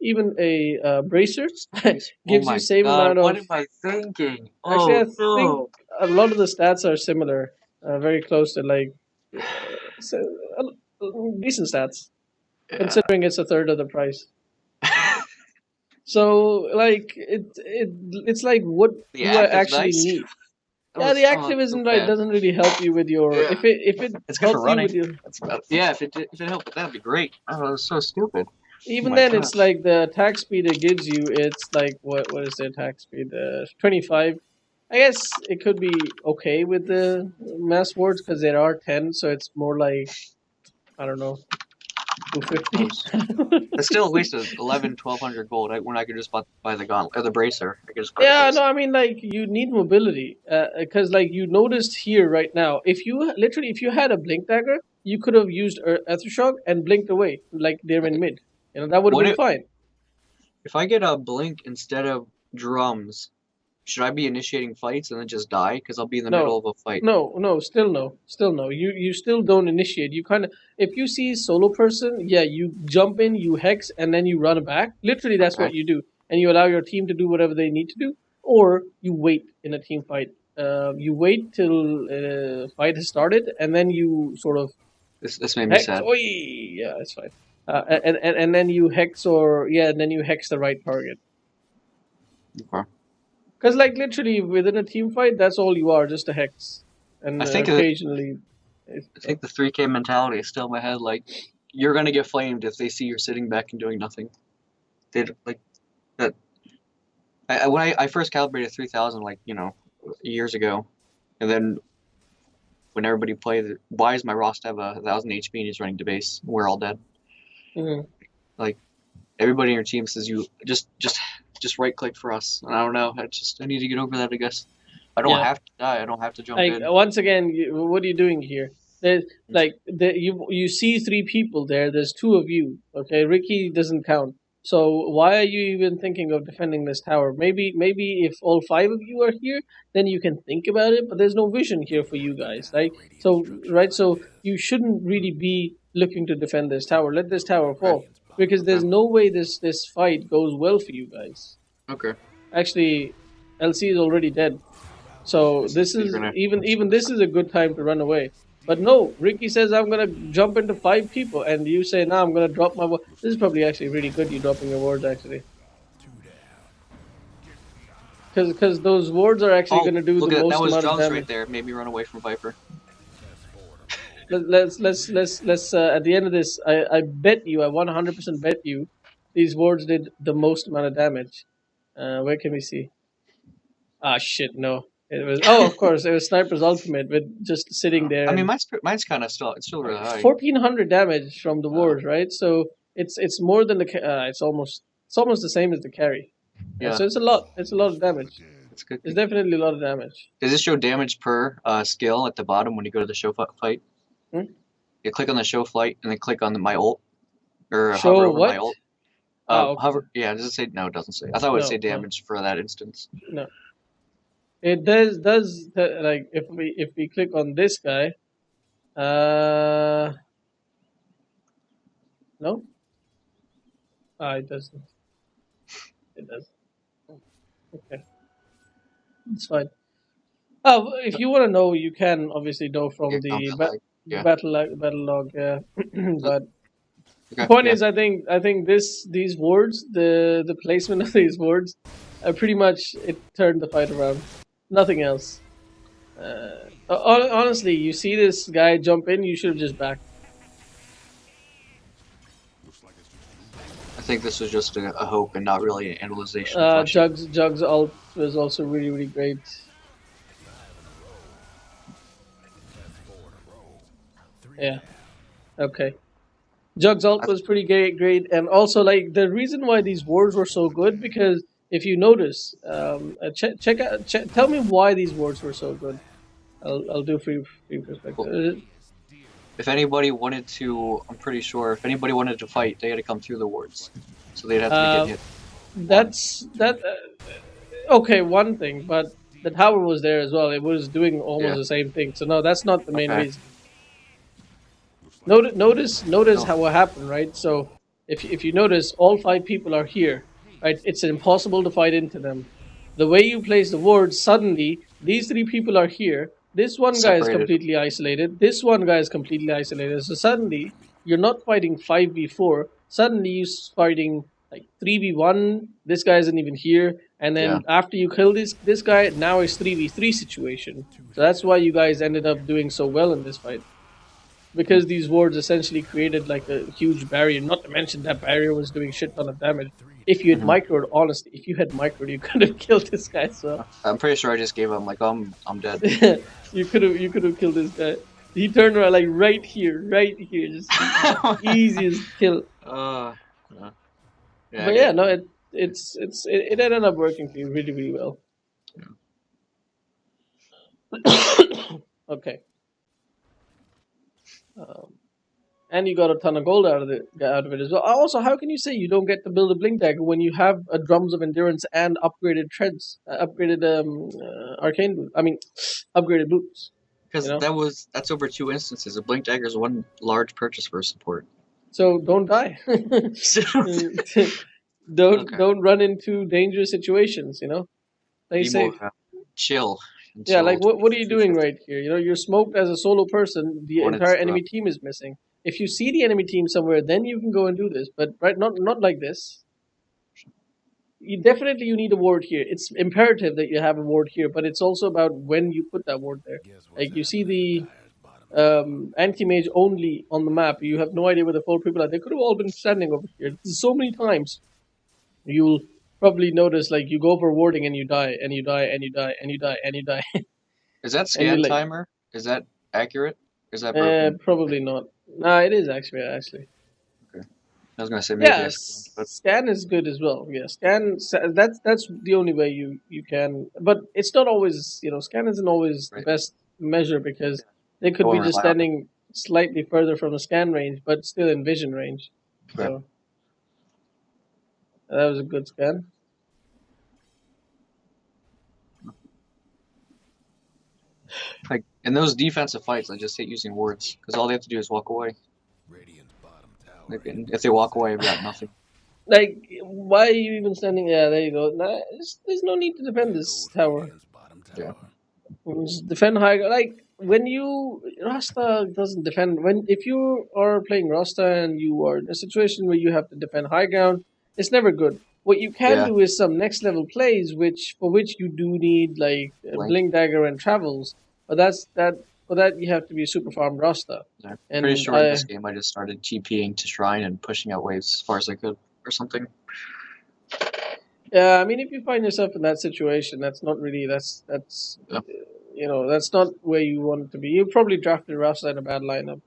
Even a bracer Space. Oh gives you my same god, amount what of. am I thinking? Actually, Oh I think no. a lot of the stats are similar, very close to like so, decent stats, Yeah. considering it's a third of the price. So like it's like what The do I active's actually nice. need? That Yeah, was the oh active so isn't right. bad. Doesn't really help you with your Yeah. if it It's good for helped you running. with your That's yeah, if it helped, that'd be great. Oh, that was so stupid. Oh even my then it's gosh. like the attack speed it gives you. It's like what is the attack speed? 25. I guess it could be okay with the mass wards because there are 10, so it's more like I don't know That 250. was it's still at least a 11, 1200 gold when I could just buy the gauntlet or the bracer. I could just buy the Yeah, no, bracer. I mean like you need mobility because like you noticed here right now, if you literally if you had a blink dagger, you could have used Ethershock and blinked away like they're in Okay. mid. That would have What been fine. if I get a blink instead of drums? Should I be initiating fights and then just die? Because I'll be in the middle No, of a fight. no, still no, still no. You still don't initiate. You kind of if you see solo person, yeah, you jump in, you hex, and then you run back. Literally, that's Okay. what you do, and you allow your team to do whatever they need to do, or you wait in a team fight. You wait till fight has started, and then you sort of This made me hex. sad. Oi, yeah, it's fine. And then you hex or yeah, and then you hex the right target. Okay. Because like literally within a team fight, that's all you are, just a hex, I and think occasionally. I think the 3K mentality is still in my head. Like you're gonna get flamed if they see you're sitting back and doing nothing. They like that. When I first calibrated 3000, like years ago, and then when everybody played, why does my Rhasta have 1000 HP and he's running to base? We're all dead. Mhm. Like everybody in your team says you just right click for us. And I don't know. I need to get over that. I guess I don't Yeah. have to die. I don't have to jump Like in. once again, what are you doing here? There's you see 3 people there. There's 2 of you. Okay, Ricky doesn't count. So why are you even thinking of defending this tower? Maybe if all 5 of you are here, then you can think about it. But there's no vision here for you guys, right? So right, so you shouldn't really be looking to defend this tower. Let this tower Okay. fall because Okay. there's no way this fight goes well for you guys. Okay. Actually, LC is already dead. So this You're is gonna. even this is a good time to run away. But no, Ricky says I'm gonna jump into 5 people, and you say no, I'm gonna drop my. This is probably actually really good. You dropping your wards actually, because those wards are actually Oh, gonna do the look at that! That most was amount of drums right damage. there. Made me run away from Viper. Let's at the end of this, I bet you, I 100% bet you, these wards did the most amount of damage. Where can we see? Ah shit, no. It was of course it was Sniper's ultimate with just sitting there I mean, and mine's kind of still really high. 1400 damage from the Uh, wards, right? So it's more than the it's almost the same as the carry. yeah, So it's a lot. It's a lot of damage. it's good. It's definitely a lot of damage. Does this show damage per skill at the bottom when you go to the show fight? Hmm? You click on the show flight and then click on my ult or hover Show over my what? ult. Ah, okay. Hover. Yeah, does it say? No, it doesn't say. I thought it would say No, no, damage for that instance. no. It does like if we click on this guy, uh, no, it doesn't. It does. Okay, it's fine. Oh, if you want to know, you can obviously know Yeah, from the combat lag. Yeah. battle log. Yeah, but the Okay. point Yeah. is, I think these words, the placement of these words, pretty much it turned the fight around. Nothing else. Honestly, you see this guy jump in, you should have just backed. I think this was just a hope and not really an analyzation question. Jugs ult was also really really great. Yeah. Okay. Jugs ult I, was pretty great, and also like the reason why these wars were so good because if you notice, check out, tell me why these wars were so good. I'll do free perspective. well, if anybody wanted to, I'm pretty sure if anybody wanted to fight, they had to come through the wards, so they'd have to be getting Uh, hit one. that's that. Okay, one thing, but the tower was there as well. It was doing almost Yeah. the same thing. So no, that's not the main Okay. reason. Notice Oh. how what happened, right? So if you notice, all five people are here, right? It's impossible to fight into them. The way you place the wards, suddenly these three people are here. This one guy is Separated. completely isolated. This one guy is completely isolated. So suddenly you're not fighting 5v4. Suddenly you're fighting like 3v1. This guy isn't even here. And Yeah. then after you kill this guy, now it's 3v3 situation. So that's why you guys ended up doing so well in this fight because these wards essentially created like a huge barrier. Not to mention that barrier was doing shit ton of damage. If you had Hmm. microed, honestly, if you had microed, you could have killed this guy. So I'm pretty sure I just gave up. I'm like, I'm dead. you could have killed this guy. He turned around like right here, just easiest kill. uh, yeah, I But yeah, get. no, it ended up working for you really really well. Okay. Um, and you got a ton of gold out of it as well. Also, how can you say you don't get to build a blink dagger when you have drums of endurance and upgraded treads, upgraded arcane boot? I mean, upgraded boots. You Because know, that's over two instances. A blink dagger is one large purchase for support. so don't die. don't Okay. don't run into dangerous situations. Play Be more safe. chill Yeah, like until what are you doing 250. right here? You're smoked as a solo person. The Wanted entire to enemy team is missing. If you see the enemy team somewhere, then you can go and do this. But right, not like this. You need a ward here. It's imperative that you have a ward here, but it's also about when you put that ward there. Like you see the anti mage only on the map. You have no idea where the four people are. They could have all been standing over here. So many times you'll probably notice like you go for warding and you die and you die and you die and you die and you die Is that and you're scan like, timer? Is that accurate? Is that broken? probably not. Nah, it is actually. Okay. I was gonna say maybe Yeah, I scanned, but scan is good as well. Yeah, that's the only way you can. But it's not always. Scan isn't always the right. best measure because they I could be won't just rely on it. standing slightly further from the scan range, but still in vision range. Okay. So that was a good scan. Like in those defensive fights, I just hate using words because all they have to do is walk away. Like, and if they walk away, I've got nothing. Like, why are you even standing? Yeah, there you go. Nah, there's no need to defend this tower. Yeah. Just defend high. Like when you Rasta doesn't defend. When if you are playing Rasta and you are in a situation where you have to defend high ground, it's never good. What you can Yeah. do is some next level plays, which you do need like Blink. blink dagger and travels. But that's that. For that you have to be super farm Rasta. Yeah. Pretty And sure in this game I just started TPing to shrine and pushing out waves as far as I could or something. yeah, I mean if you find yourself in that situation, that's not really that's Yeah. that's not where you want to be. You probably drafted Rasta in a bad lineup.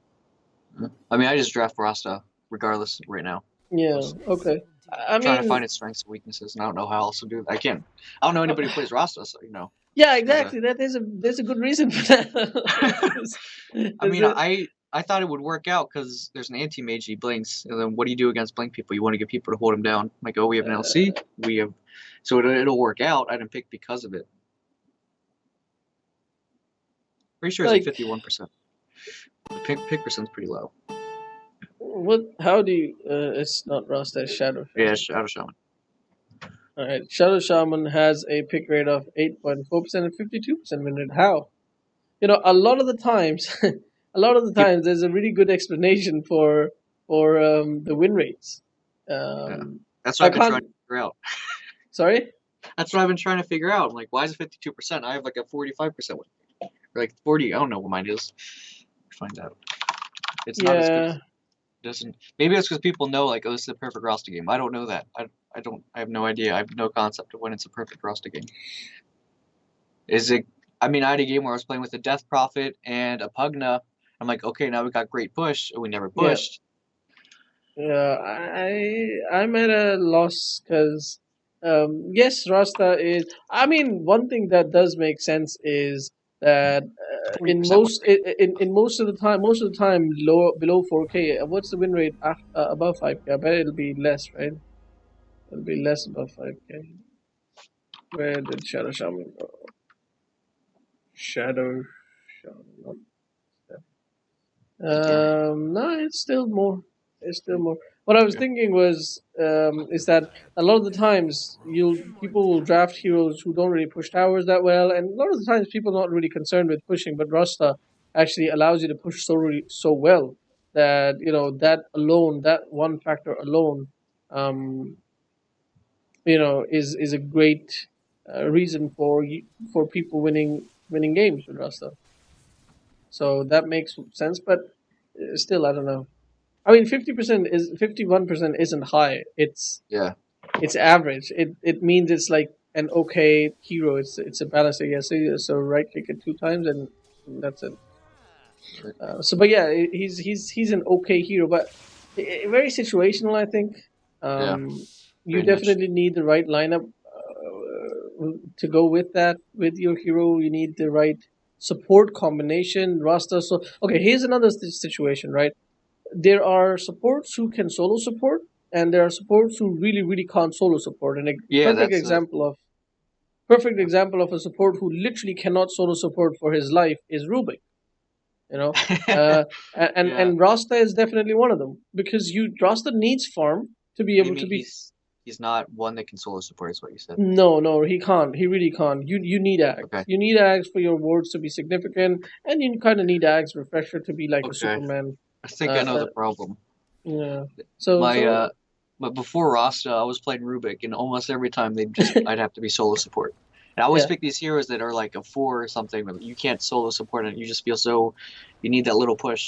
I mean, I just draft Rasta regardless right now. Yeah. Just Okay. I trying to mean, find its strengths and weaknesses, and I don't know how else to do it. I can't. I don't know uh, anybody who plays Rasta, so yeah, gotta. exactly. There's a good reason for that. there's, I there's mean, a, I thought it would work out because there's an anti-mage he blinks, and then what do you do against blink people? You want to get people to hold him down. Like, oh, we have an LC, we have, so it'll work out. I didn't pick because of it. Pretty sure it's like like 51%. The pick percent's pretty low. what? How do you? It's not Rust. It's Shadow Yeah, Shaman. Shadow Shaman. All right. Shadow Shaman has a pick rate of 8.4% and 52% win rate. How? A lot of the times, a lot of the Keep, times, there's a really good explanation for the win rates. yeah, that's what I I've been trying can't. to figure out. Sorry. That's what I've been trying to figure out. I'm like, why is it 52%? I have like a 45% win. like 40. I don't know what mine is. Find out. It's not as good. Yeah, Doesn't. Maybe it's because people know like, oh, this is a perfect Rhasta game. I don't know that. I don't. I have no idea. I have no concept of when it's a perfect Rhasta game. Is it? I mean, I had a game where I was playing with a Death Prophet and a Pugna. I'm like, okay, now we got great push, and we never yeah, pushed. yeah. I'm at a loss because yes, Rasta is. I mean, one thing that does make sense is that 40% win rate. in most of the time below 4K. What's the win rate above 5K? I bet it'll be less, right? It'll be less above 5K. Where did Shadow Shaman go? Shadow Shaman. Again. No, it's still more. It's still more. What I was Okay. thinking was, is that a lot of the times people will draft heroes who don't really push towers that well, and a lot of the times people are not really concerned with pushing, but Rasta actually allows you to push so well that that alone, that one factor alone, um, is a great reason for people winning games with Rasta. So that makes sense, but still, I don't know. I mean, 50% is 51% isn't high. Yeah. It's average. It means it's like an okay hero. It's a balance. So right click it 2 times and that's it. But yeah, he's an okay hero, but very situational. I think Yeah. you Very niche. definitely need the right lineup to go with that with your hero. You need the right support combination roster. So okay, here's another situation, right? There are supports who can solo support, and there are supports who really can't solo support. And a Yeah, perfect that's a. example of perfect Yeah. example of a support who literally cannot solo support for his life is Rubik. You know, uh, Yeah. and Rasta is definitely one of them because you Rasta needs farm to be What do you able to mean be. he's not one that can solo support? Is what you said. No, he can't. He really can't. You need Okay. Ags. You need Ags for your wards to be significant, and you kind of need Ags refresher to be like a Okay. Superman. I think I Uh, know uh, the problem. yeah. So My so but before Rasta, I was playing Rubik, and almost every time I'd have to be solo support. And I always yeah. pick these heroes that are like a 4 or something, but you can't solo support it. You just feel so, you need that little push,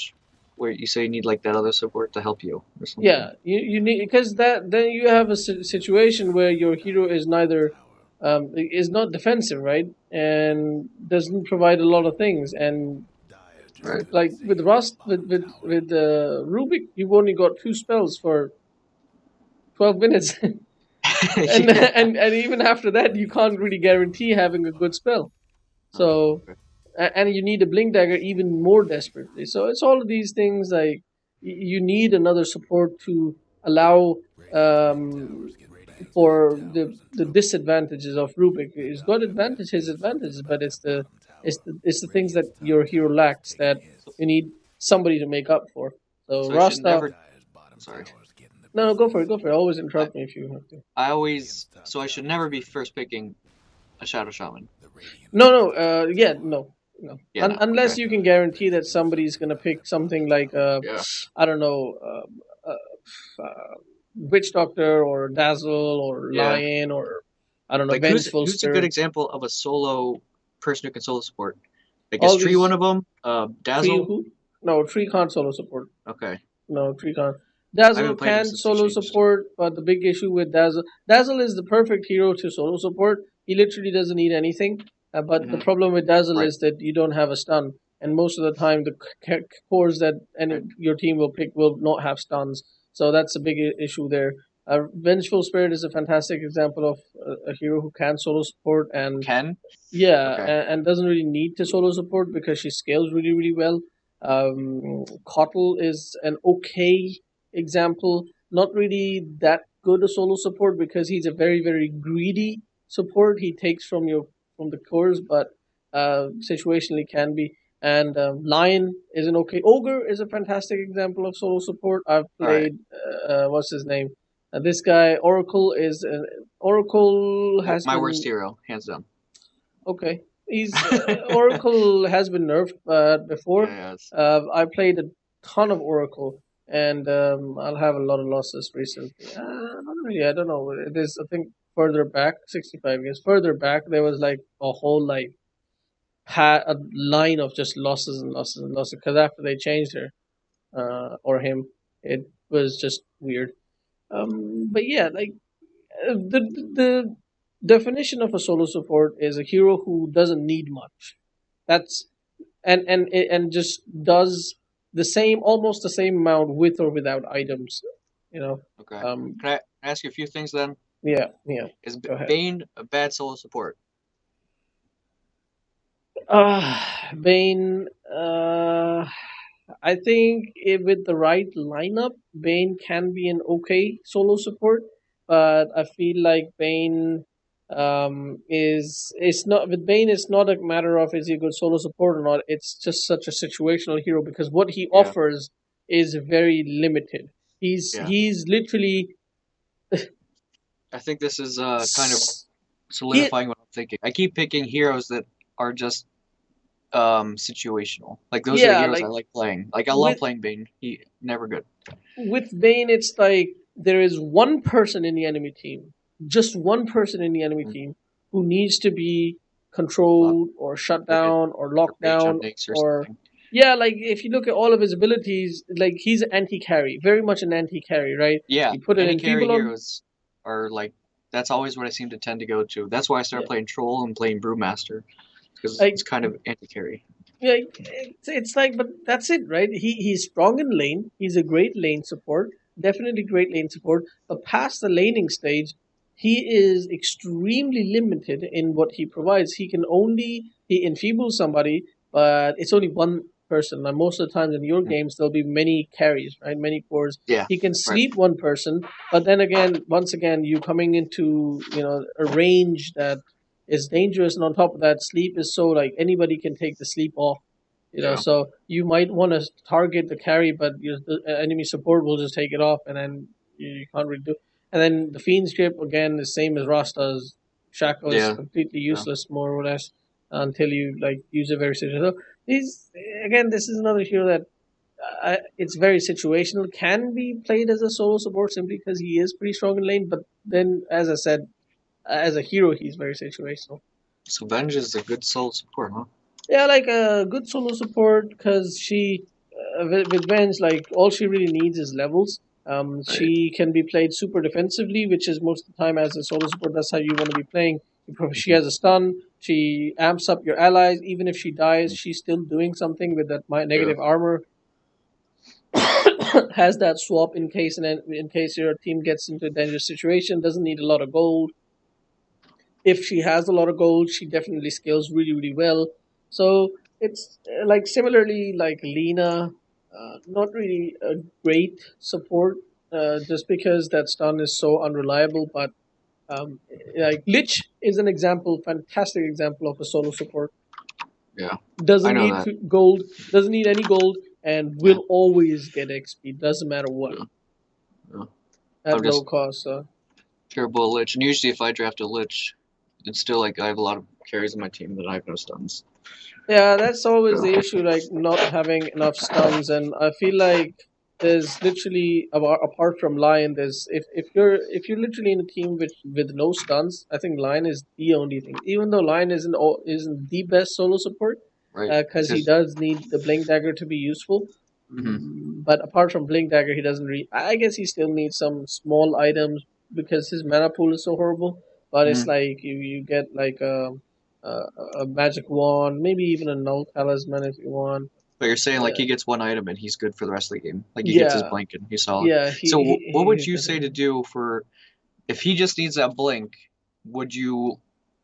where you say you need like that other support to help you or something. Yeah, you need because that then you have a situation where your hero is neither is not defensive, right, and doesn't provide a lot of things, and Right. like with Rust with Rubik, you've only got 2 spells for 12 minutes, and Yeah. and even after that, you can't really guarantee having a good spell. Oh, So okay. and you need a blink dagger even more desperately. So it's all of these things like you need another support to allow um, for the disadvantages of Rubik. He's got his advantages, but it's the things that your hero lacks that So, you need somebody to make up for. So so I should Rasta, never. Sorry. no, go for it, go for it. Always I interrupt me if you have to. I always. So I should never be first picking a Shadow Shaman. No, yeah, no. Yeah. No. Unless Okay. you can guarantee that somebody's gonna pick something like Yeah. I don't know, witch doctor or dazzle or Yeah. lion or I don't know, Like vengeful who's a good spirit. example of a solo person who can solo support? Like is All Tree one these of them? tree Dazzle. who? No, tree can't solo support. Okay. No, tree can't. I Dazzle haven't played him can since they solo changed. support, but the big issue with Dazzle is the perfect hero to solo support. He literally doesn't need anything. But the Hmm. problem with Dazzle Right. is that you don't have a stun, and most of the time the cores that Right. your team will pick will not have stuns. So that's a big issue there. Vengeful Spirit is a fantastic example of a hero who can solo support and Ken. yeah, Okay. and doesn't really need to solo support because she scales really well. Kotl is an okay example, not really that good a solo support because he's a very greedy support. He takes from the cores, but situationally can be. And Lion is an okay. Ogre is a fantastic example of solo support. I've All right. played what's his name? This guy Oracle is Oracle has My worst been hero, hands down. okay. He's Oracle has been nerfed, but Yeah. before Yeah. It's, I played a ton of Oracle, and I'll have a lot of losses recently. Not really. I don't know. It is. I think further back, 65 years further back, there was like a whole like had a line of just losses and losses and losses because after they changed her or him, it was just weird. But yeah, like the definition of a solo support is a hero who doesn't need much. That's and just does the same, almost the same amount with or without items. You know. Okay. Um. Can I ask you a few things then? Yeah. Yeah. Is Go ahead. Bane a bad solo support? Bane. I think with the right lineup, Bane can be an okay solo support, but I feel like Bane is it's not with Bane. It's not a matter of is he a good solo support or not. It's just such a situational hero because what he Yeah. offers is very limited. Yeah. He's literally I think this is kind of he solidifying what I'm thinking. I keep picking heroes that are just situational. Like those are the yeah heroes I like like playing. Like I love with playing Bane. He never good. Bane, it's like there is one person in the enemy team, just one person in the enemy Mm. team who needs to be Lock controlled or shut like down or a locked rage on down Nyx or or something. yeah, like if you look at all of his abilities, like he's anti carry, very much an anti carry, right? Yeah, You put an any carry enfeeble on, heroes are like that's always what I seem to tend to go to. That's why I yeah, started playing Troll and playing Brewmaster because like it's kind of anti-carry. yeah, it's like, but that's it, right? He's strong in lane. He's a great lane support, definitely great lane support. But past the laning stage, he is extremely limited in what he provides. He enfeebles somebody, but it's only one person. And most of the times in your Mm. games, there'll be many carries, right? Many cores. Yeah, He can right. sleep one person, but then again, once again, you coming into a range that is dangerous, and on top of that, sleep is so like anybody can take the sleep off. Yeah, So you might want to target the carry, but the enemy support will just take it off, and then you can't really do. And then the fiend's grip again, the same as Rasta's shackle is yeah, completely yeah. useless, more or less, until you like use it very seriously. So these again, this is another hero that it's very situational. Can be played as a solo support simply because he is pretty strong in lane, but then, as I said, as a hero, he's very situational. So Venge is a good soul support, huh? Yeah, like a good solo support because she, with Venge, like all she really needs is levels. Right. She can be played super defensively, which is most of the time as a solo support. That's how you want to be playing. She Mm-hmm. has a stun. She amps up your allies. Even if she dies, she's still doing something with that Yeah. negative armor. Has that swap in case your team gets into a dangerous situation. Doesn't need a lot of gold. If she has a lot of gold, she definitely scales really, really well. So it's like similarly like Lena, not really a great support, just because that stun is so unreliable. But um, like Lich is an example, fantastic example of a solo support. Yeah. I Doesn't know need that. gold, doesn't need any gold, and Yeah. will always get XP. Doesn't matter what Yeah. Yeah. at I'm low just cost. So terrible at Lich, and usually if I draft a Lich, it's still like I have a lot of carries in my team that I have no stuns. yeah, that's always So the issue, like not having enough stuns, and I feel like there's literally apart from Lion, there's if you're literally in a team with no stuns, I think Lion is the only thing. Even though Lion isn't the best solo support, right, because he because does need the Blink Dagger to be useful. mm-hmm. But apart from Blink Dagger, he doesn't. I guess he still needs some small items because his mana pool is so horrible. But it's Mm-hmm. like you get like a magic wand, maybe even a null talisman if you want. But you're saying like Uh, he gets one item and he's good for the rest of the game. Like he gets his yeah, blink and he's solid. yeah, So what would he's you say to definitely. do for if he just needs that blink? Would you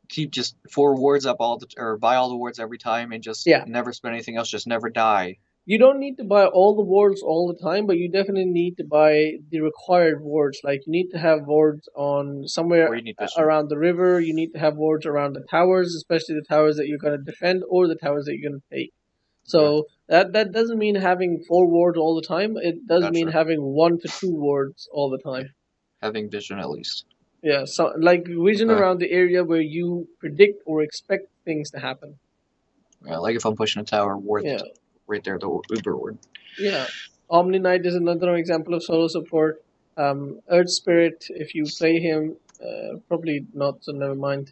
keep just four wards up all the or buy all the wards every time and just Yeah, never spend anything else, just never die, you don't need to buy all the wards all the time, but you definitely need to buy the required wards. Like you need to have wards on somewhere or you need vision? around the river. You need to have wards around the towers, especially the towers that you're going to defend or the towers that you're going to take. Okay, So that doesn't mean having four wards all the time. It does mean gotcha. having 1 to 2 wards all the Okay, time. having vision at least. Yeah, so like vision Okay, around the area where you predict or expect things to happen. yeah, like if I'm pushing a tower, ward Yeah, right there, the Uber ward. yeah. Omni Knight is another example of solo support. Earth Spirit, if you play him, probably not, so never mind.